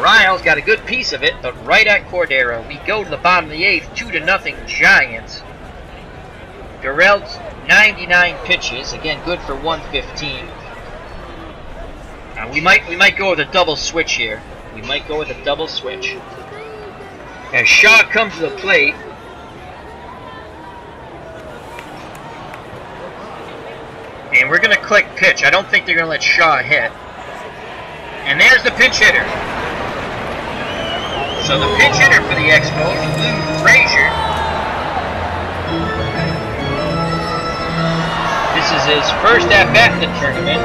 A: Riles got a good piece of it, but right at Cordero. We go to the bottom of the 8th, 2-0 Giants. Garrelts, 99 pitches. Again, good for 115. We might go with a double switch here. We might go with a double switch. As Shaw comes to the plate. And we're going to click pitch. I don't think they're going to let Shaw hit. And there's the pinch hitter. So the pinch hitter for the Expos, Lou Frazier. This is his first at-bat in the tournament.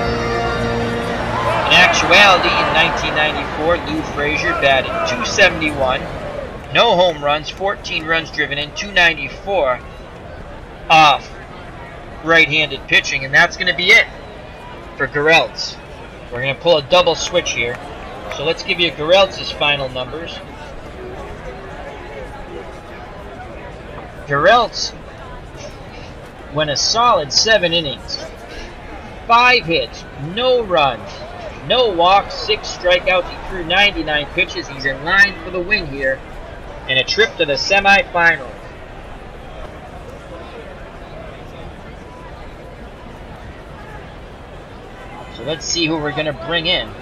A: In actuality, in 1994, Lou Frazier batted .271, no home runs, 14 runs driven in, .294 off right-handed pitching, and that's going to be it for Garrelts. We're going to pull a double switch here. So let's give you Garrelts' final numbers. Garrelts went a solid 7 innings, 5 hits, no runs, no walks, 6 strikeouts. He threw 99 pitches. He's in line for the win here and a trip to the semifinals. So let's see who we're going to bring in.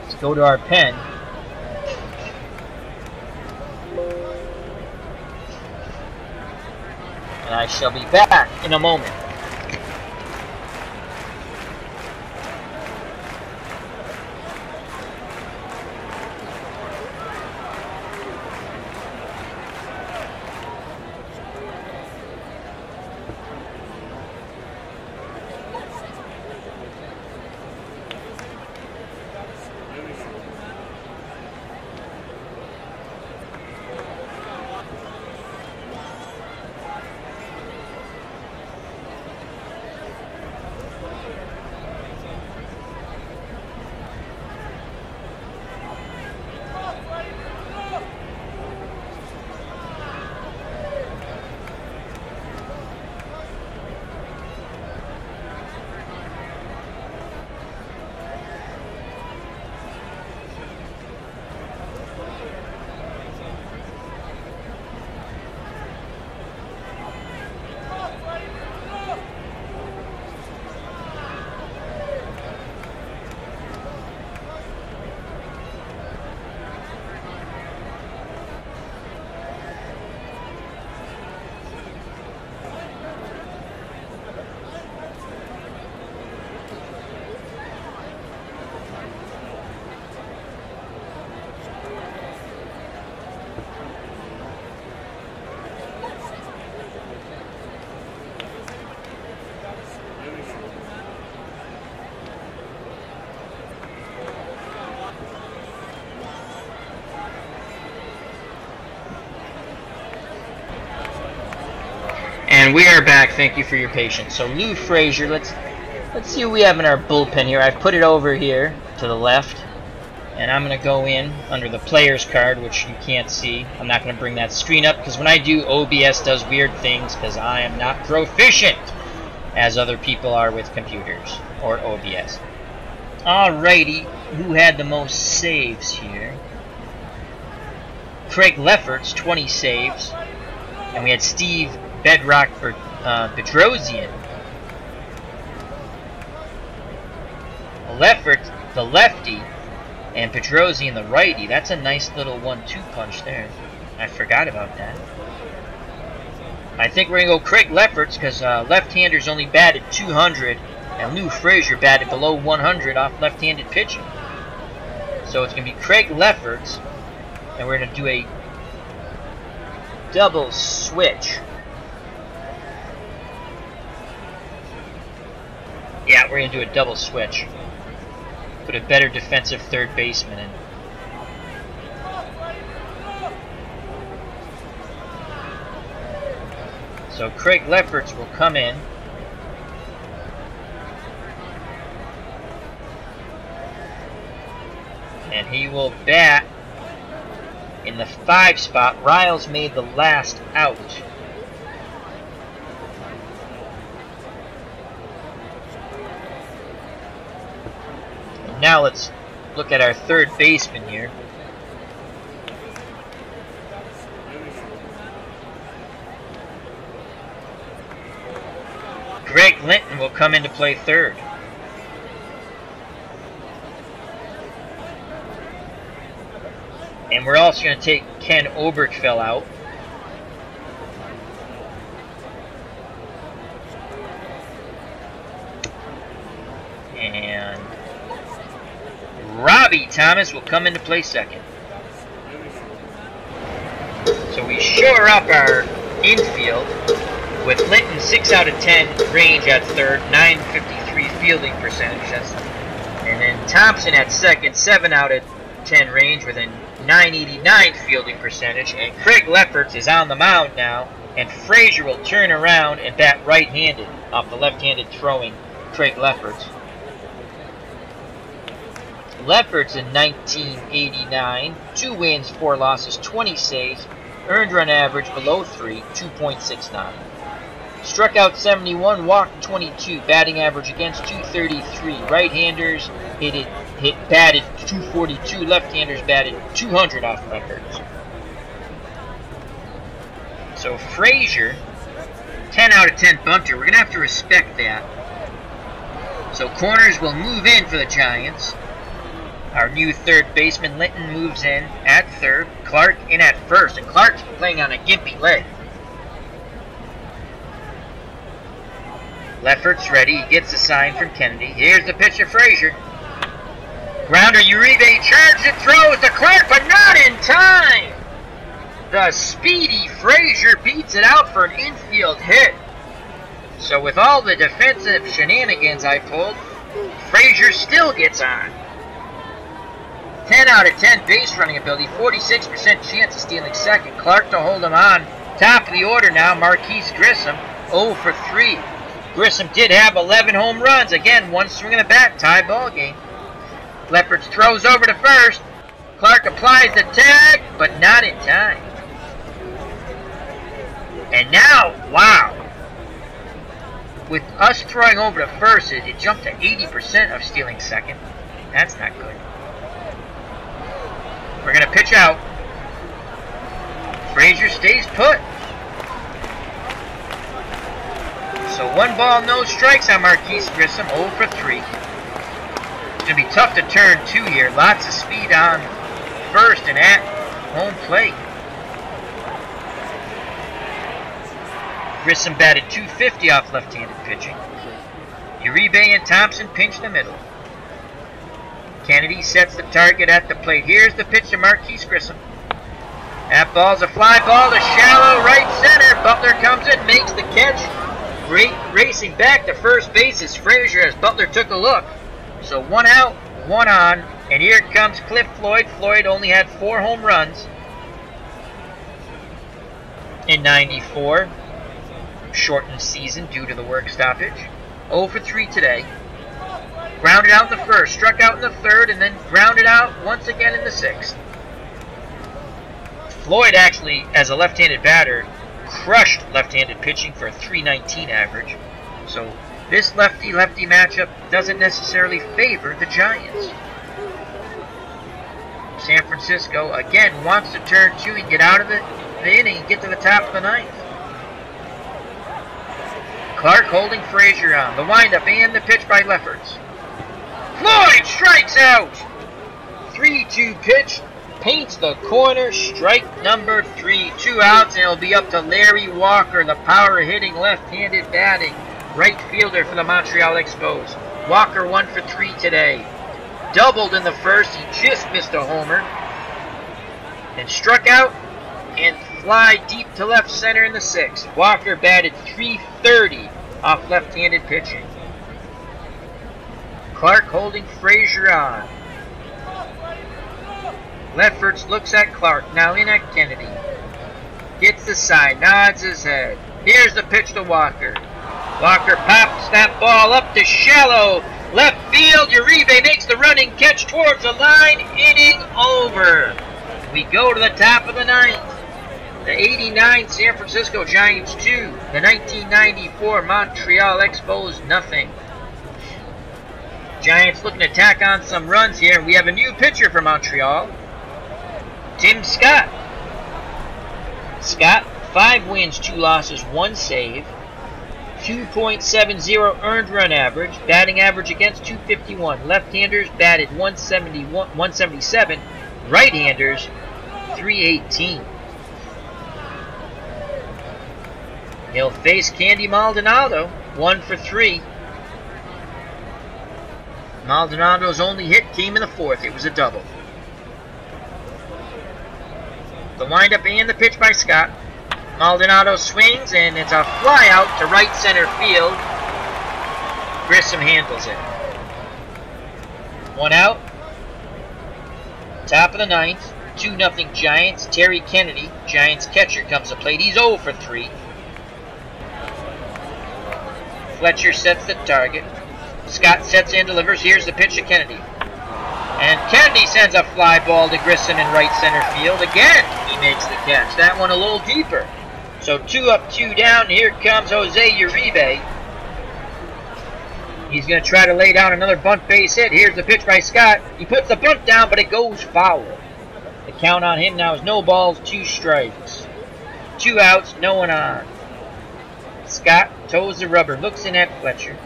A: Let's go to our pen. And I shall be back in a moment. And we are back. Thank you for your patience. So Lou Frazier, let's see what we have in our bullpen here. I've put it over here to the left, and I'm going to go in under the player's card, which you can't see. I'm not going to bring that screen up because when I do, OBS does weird things because I am not proficient as other people are with computers or OBS. Alrighty, who had the most saves here? Craig Lefferts, 20 saves, and we had Steve Bedrock Bedrosian. Lefferts, the lefty, and Bedrosian, the righty. That's a nice little 1-2 punch there. I forgot about that. I think we're going to go Craig Lefferts because left-handers only batted 200, and Lou Frazier batted below 100 off left-handed pitching. So it's going to be Craig Lefferts, and we're going to do a double switch. Yeah, we're going to do a double switch. Put a better defensive third baseman in. So Craig Lefferts will come in. And he will bat in the 5 spot. Riles made the last out. Now let's look at our third baseman here. Greg Linton will come in to play third. And we're also going to take Ken Oberkfell out. And Robbie Thomas will come in to play second. So we shore up our infield with Linton 6 out of 10 range at third, 953 fielding percentage. And then Thompson at second, 7 out of 10 range with a 989 fielding percentage. And Craig Lefferts is on the mound now, and Frazier will turn around and bat right-handed off the left-handed throwing Craig Lefferts. Lefferts in 1989, 2 wins, 4 losses, 20 saves, earned run average below 3, 2.69. Struck out 71, walked 22, batting average against 233. Right-handers batted 242, left-handers batted 200 off records. So Frazier, 10 out of 10 bunter. We're going to have to respect that. So corners will move in for the Giants. Our new third baseman, Linton, moves in at third. Clark in at first, and Clark's playing on a gimpy leg. Lefferts ready. He gets a sign from Kennedy. Here's the pitch to Frazier. Grounder, Uribe charges and throws to Clark, but not in time. The speedy Frazier beats it out for an infield hit. So with all the defensive shenanigans I pulled, Frazier still gets on. 10 out of 10 base running ability, 46% chance of stealing second. Clark to hold him on. Top of the order now, Marquise Grissom, 0 for 3. Grissom did have 11 home runs. Again, 1 swing of the bat, tie ball game. Lefferts throws over to first. Clark applies the tag, but not in time. And now, wow. With us throwing over to first, it jumped to 80% of stealing second. That's not good. We're going to pitch out. Frazier stays put. So 1 ball, no strikes on Marquise Grissom, 0 for 3. It's going to be tough to turn 2 here. Lots of speed on first and at home plate. Grissom batted 250 off left-handed pitching. Uribe and Thompson pinch the middle. Kennedy sets the target at the plate. Here's the pitch to Marquise Grissom. That ball's a fly ball to shallow right center. Butler comes in, makes the catch. Great racing back to first base as Frazier as Butler took a look. So 1 out, 1 on, and here comes Cliff Floyd. Floyd only had 4 home runs in '94. shortened season due to the work stoppage. 0 for 3 today. Grounded out in the first, struck out in the third, and then grounded out once again in the sixth. Floyd actually, as a left-handed batter, crushed left-handed pitching for a .319 average. So this lefty-lefty matchup doesn't necessarily favor the Giants. San Francisco, again, wants to turn 2 and get out of the inning and get to the top of the ninth. Clark holding Frazier on. The windup and the pitch by Lefferts. Floyd strikes out! 3-2 pitch. Paints the corner. Strike number 3. 2 outs, and it'll be up to Larry Walker, the power-hitting left-handed batting right fielder for the Montreal Expos. Walker 1 for 3 today. Doubled in the first. He just missed a homer. And struck out and fly deep to left center in the sixth. Walker batted .330 off left-handed pitching. Clark holding Frazier on. Lefferts looks at Clark, now in at Kennedy. Gets the side, nods his head. Here's the pitch to Walker. Walker pops that ball up to shallow left field. Uribe makes the running catch towards the line. Inning over. We go to the top of the ninth. The 89 San Francisco Giants 2. The 1994 Montreal Expos nothing. Giants looking to tack on some runs here. We have a new pitcher for Montreal. Tim Scott. Scott, 5 wins, 2 losses, 1 save. 2.70 earned run average. Batting average against .251. Left-handers batted .177. Right-handers .318. He'll face Candy Maldonado, 1 for 3. Maldonado's only hit came in the fourth. It was a double. The windup and the pitch by Scott. Maldonado swings, and it's a fly out to right center field. Grissom handles it. 1 out. Top of the ninth. 2-0 Giants. Terry Kennedy, Giants catcher, comes to plate. He's 0 for 3. Fletcher sets the target. Scott sets and delivers. Here's the pitch to Kennedy. And Kennedy sends a fly ball to Grissom in right center field. Again, he makes the catch. That one a little deeper. So 2 up, 2 down. Here comes Jose Uribe. He's going to try to lay down another bunt base hit. Here's the pitch by Scott. He puts the bunt down, but it goes foul. The count on him now is no balls, 2 strikes. 2 outs, no one on. Scott toes the rubber, looks in at Fletcher.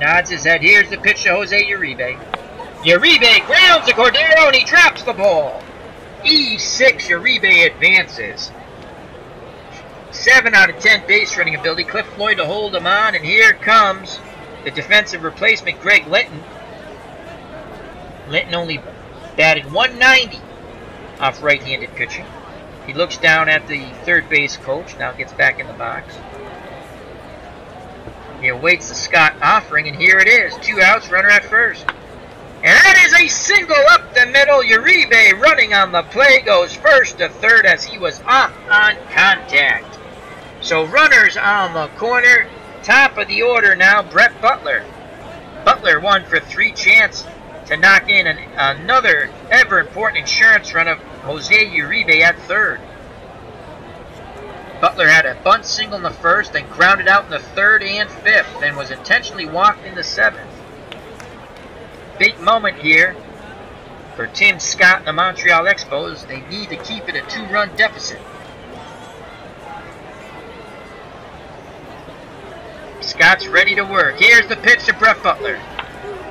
A: Nods his head. Here's the pitch to Jose Uribe. Uribe grounds to Cordero, and he drops the ball. E6, Uribe advances. 7 out of 10 base running ability. Cliff Floyd to hold him on, and here comes the defensive replacement, Greg Litton. Litton only batted .190 off right-handed pitching. He looks down at the third base coach, now gets back in the box. He awaits the Scott offering, and here it is. 2 outs, runner at first. And that is a single up the middle. Uribe running on the play goes first to third as he was off on contact. So runners on the corner. Top of the order now, Brett Butler. Butler 1 for 3, chance to knock in another ever-important insurance run of Jose Uribe at third. Butler had a bunt single in the first, then grounded out in the third and fifth, then was intentionally walked in the seventh. Big moment here for Tim Scott and the Montreal Expos. They need to keep it a 2-run deficit. Scott's ready to work. Here's the pitch to Brett Butler.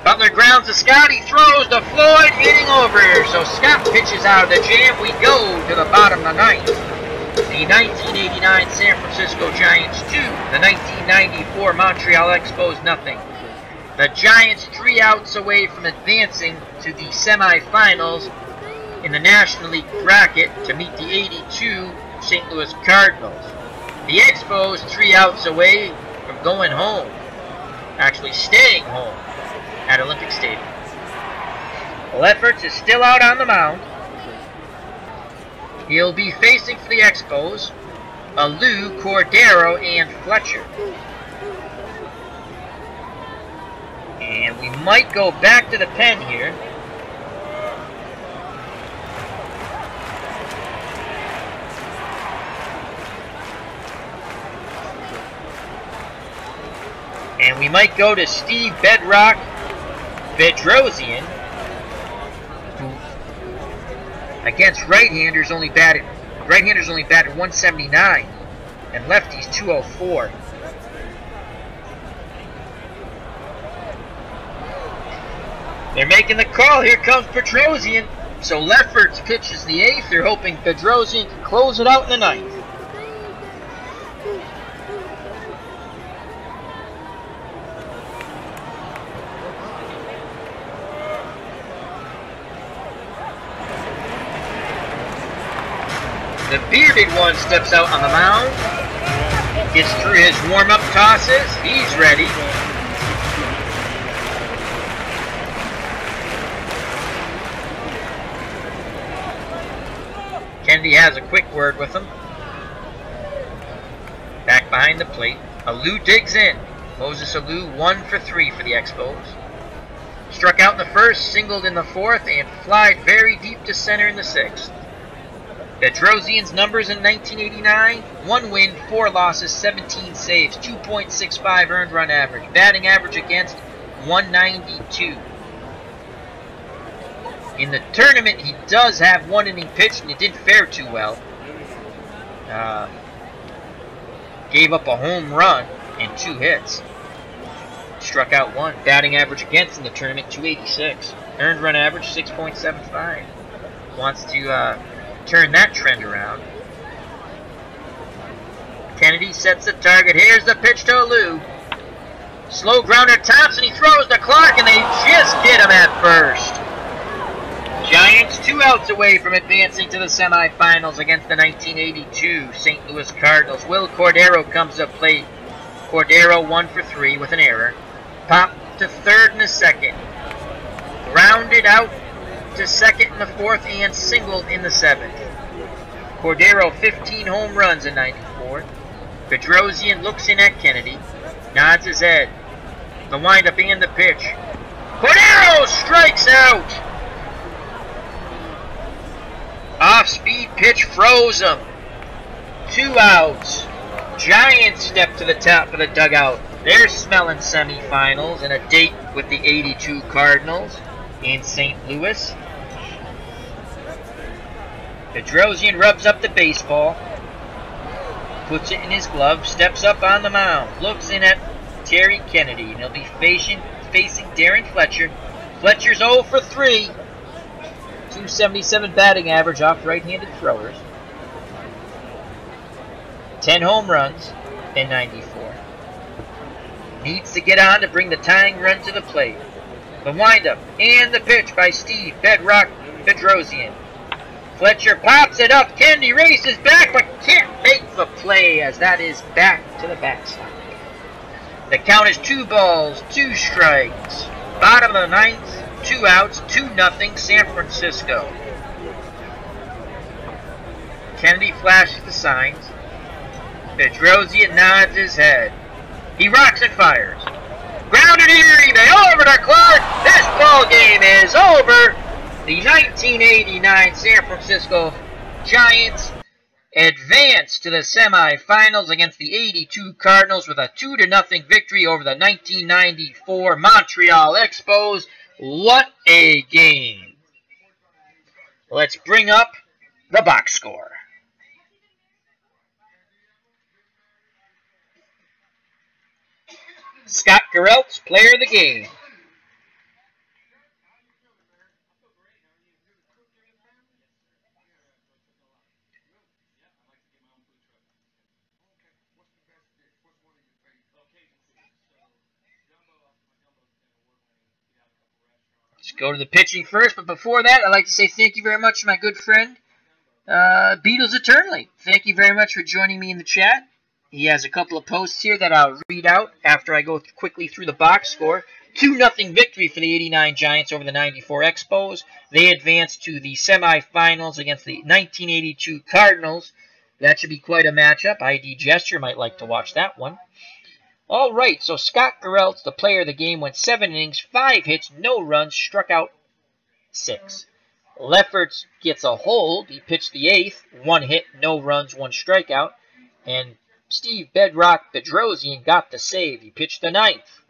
A: Butler grounds to Scott. He throws to Floyd, hitting over. So Scott pitches out of the jam. We go to the bottom of the ninth. The 1989 San Francisco Giants 2. The 1994 Montreal Expos nothing. The Giants 3 outs away from advancing to the semifinals in the National League bracket to meet the 82 St. Louis Cardinals. The Expos 3 outs away from going home, actually staying home at Olympic Stadium. Lefferts is still out on the mound. He'll be facing for the Expos. Alou, Cordero, and Fletcher. And we might go back to the pen here. And we might go to Steve Bedrock Bedrosian, who against right-handers only batted 179 and lefties 204. They're making the call. Here comes Bedrosian. So Lefferts pitches the eighth. They're hoping Bedrosian can close it out in the ninth. The bearded one steps out on the mound, gets through his warm-up tosses, he's ready. Kennedy has a quick word with him. Back behind the plate, Alou digs in. Moses Alou 1 for 3 for the Expos. Struck out in the first, singled in the fourth, and flied very deep to center in the sixth. Bedrosian's numbers in 1989, 1 win, 4 losses, 17 saves, 2.65 earned run average. Batting average against 192. In the tournament, he does have 1 inning pitched, and it didn't fare too well. Gave up a home run and 2 hits. Struck out 1. Batting average against in the tournament, 286. Earned run average, 6.75. Wants to turn that trend around. Kennedy sets the target. Here's the pitch to Alou. Slow grounder Thompson. He throws to Clark, and they just get him at first. Giants 2 outs away from advancing to the semifinals against the 1982 St. Louis Cardinals. Will Cordero comes up plate. Cordero 1 for 3 with an error. Popped to third in the second. Grounded out to second in the fourth and singled in the seventh. Cordero 15 home runs in 94. Bedrosian looks in at Kennedy, nods his head. The windup and the pitch. Cordero strikes out. Off-speed pitch froze him. 2 outs. Giants step to the top of the dugout. They're smelling semifinals and a date with the 82 Cardinals in St. Louis. Bedrosian rubs up the baseball, puts it in his glove, steps up on the mound, looks in at Terry Kennedy, and he'll be facing Darren Fletcher. Fletcher's 0 for 3, 277 batting average off right-handed throwers, 10 home runs in 94. Needs to get on to bring the tying run to the plate. The windup and the pitch by Steve Bedrock Bedrosian. Fletcher pops it up. Kennedy races back, but can't make the play as that is back to the backside. The count is 2 balls, 2 strikes. Bottom of the ninth, 2 outs, 2-0 San Francisco. Kennedy flashes the signs. Bedrosian nods his head. He rocks and fires. Grounded here, over to Clark. This ball game is over. The 1989 San Francisco Giants advance to the semifinals against the 82 Cardinals with a 2-0 victory over the 1994 Montreal Expos. What a game! Let's bring up the box score. Scott Garrelts, player of the game. Let's go to the pitching first, but before that, I'd like to say thank you very much to my good friend, Beatles Eternally. Thank you very much for joining me in the chat. He has a couple of posts here that I'll read out after I go quickly through the box score. 2-0 victory for the 89 Giants over the 94 Expos. They advance to the semifinals against the 1982 Cardinals. That should be quite a matchup. ID Gesture might like to watch that one. All right, so Scott Garrelts, the player of the game, went 7 innings, 5 hits, no runs, struck out 6. Lefferts gets a hold. He pitched the 8th, 1 hit, no runs, 1 strikeout. And Steve Bedrock Bedrosian got the save. He pitched the 9th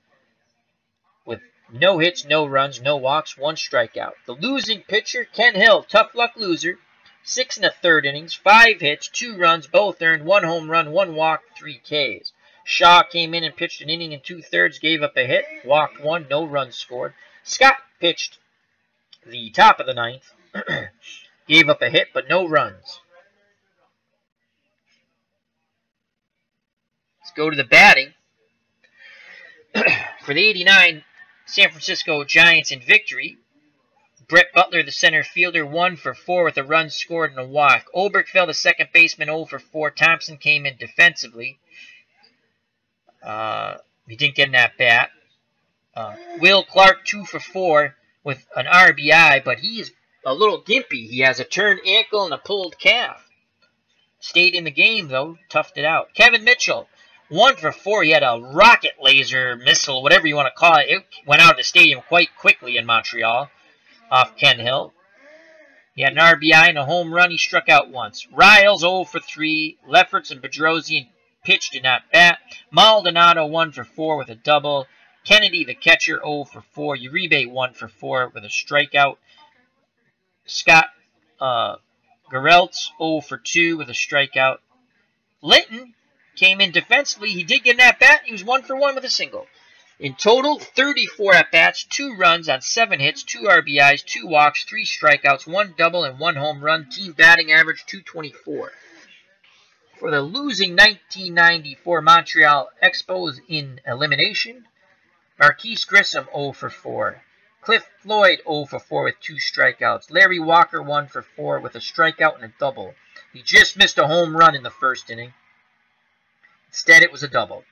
A: with no hits, no runs, no walks, 1 strikeout. The losing pitcher, Ken Hill, tough luck loser, 6 1/3 innings, 5 hits, 2 runs, both earned, 1 home run, 1 walk, 3 Ks. Shaw came in and pitched an inning and 2/3, gave up a hit, walked 1, no runs scored. Scott pitched the top of the 9th, gave up a hit, but no runs. Let's go to the batting. For the 89 San Francisco Giants in victory, Brett Butler, the center fielder, 1 for 4 with a run scored and a walk. Oberkfell, the second baseman, 0 for 4. Thompson came in defensively. He didn't get an at-bat. Will Clark, 2 for 4 with an RBI, but he is a little gimpy. He has a turned ankle and a pulled calf. Stayed in the game, though. Toughed it out. Kevin Mitchell, 1 for 4. He had a rocket laser missile, whatever you want to call it. It went out of the stadium quite quickly in Montreal off Ken Hill. He had an RBI and a home run. He struck out once. Riles, 0 for 3. Lefferts and Bedrosian pitched and not bat. Maldonado, 1 for 4 with a double. Kennedy, the catcher, 0 for 4. Uribe, 1 for 4 with a strikeout. Scott Garrelts, 0 for 2 with a strikeout. Linton came in defensively. He did get an at-bat. He was 1 for 1 with a single. In total, 34 at-bats, 2 runs on 7 hits, 2 RBIs, 2 walks, 3 strikeouts, 1 double, and 1 home run. Team batting average, .224. For the losing 1994 Montreal Expos in elimination, Marquise Grissom, 0 for 4. Cliff Floyd, 0 for 4 with 2 strikeouts. Larry Walker, 1 for 4 with a strikeout and a double. He just missed a home run in the first inning. Instead, it was a double.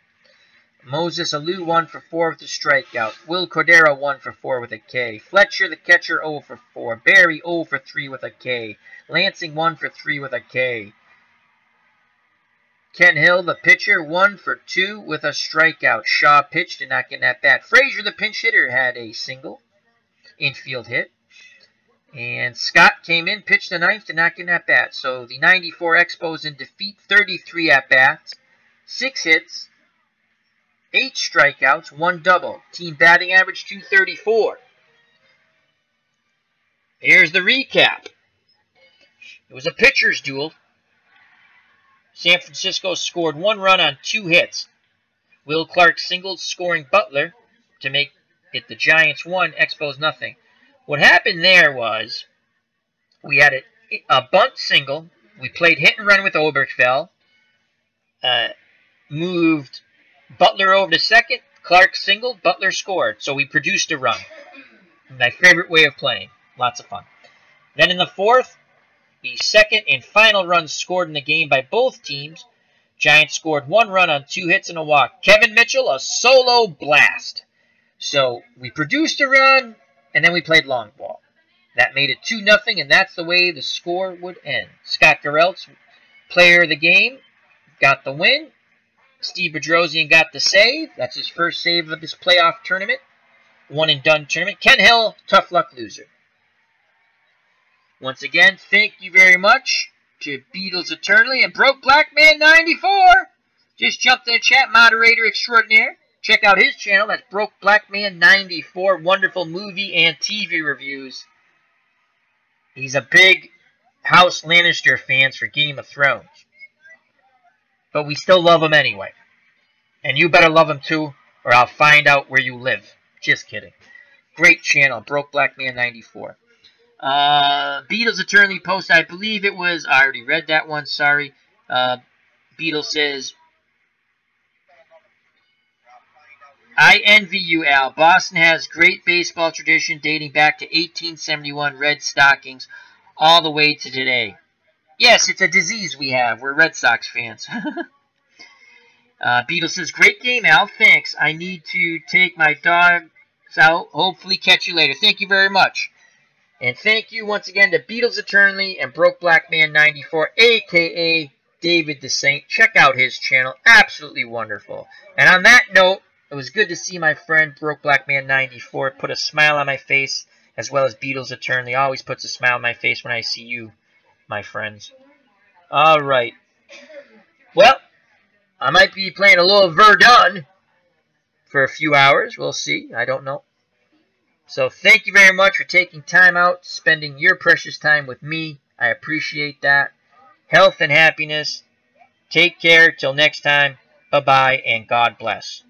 A: Moses Alou, 1 for 4 with a strikeout. Will Cordero, 1 for 4 with a K. Fletcher, the catcher, 0 for 4. Barry, 0 for 3 with a K. Lansing, 1 for 3 with a K. Ken Hill, the pitcher, 1 for 2 with a strikeout. Shaw pitched and not getting at bat. Frazier, the pinch hitter, had a single infield hit. And Scott came in, pitched the 9th, and not getting at bat. So the 94 Expos in defeat, 33 at bats, 6 hits, 8 strikeouts, 1 double. Team batting average, .234. Here's the recap. It was a pitcher's duel. San Francisco scored 1 run on 2 hits. Will Clark singled, scoring Butler to make it the Giants 1, Expos nothing. What happened there was we had a bunt single. We played hit and run with Oberkfell. Moved Butler over to second. Clark singled. Butler scored. So we produced a run. My favorite way of playing. Lots of fun. Then in the 4th, the second and final run scored in the game by both teams. Giants scored 1 run on 2 hits and a walk. Kevin Mitchell, a solo blast. So we produced a run, and then we played long ball. That made it 2-0, and that's the way the score would end. Scott Garrelts, player of the game, got the win. Steve Bedrosian got the save. That's his first save of this playoff tournament. 1-and-done tournament. Ken Hill, tough luck loser. Once again, thank you very much to Beatles Eternally and Broke Black Man 94. Just jumped in the chat, moderator extraordinaire. Check out his channel. That's Broke Black Man 94. Wonderful movie and TV reviews. He's a big House Lannister fan for Game of Thrones. But we still love him anyway. And you better love him too, or I'll find out where you live. Just kidding. Great channel, Broke Black Man 94. Beatles Eternally post, I believe it was, I already read that one, sorry. Beatles says, I envy you, Al. Boston has great baseball tradition dating back to 1871 Red Stockings all the way to today. Yes, it's a disease we have. We're Red Sox fans. Beatles says, great game, Al. Thanks. I need to take my dogs out. Hopefully catch you later. Thank you very much. And thank you once again to Beatles Eternally and Broke Black Man 94, a.k.a. David the Saint. Check out his channel. Absolutely wonderful. And on that note, it was good to see my friend Broke Black Man 94 put a smile on my face, as well as Beatles Eternally always puts a smile on my face when I see you, my friends. Alright. Well, I might be playing a little Verdun for a few hours. We'll see. I don't know. So thank you very much for taking time out, spending your precious time with me. I appreciate that. Health and happiness. Take care. Till next time. Bye-bye, and God bless.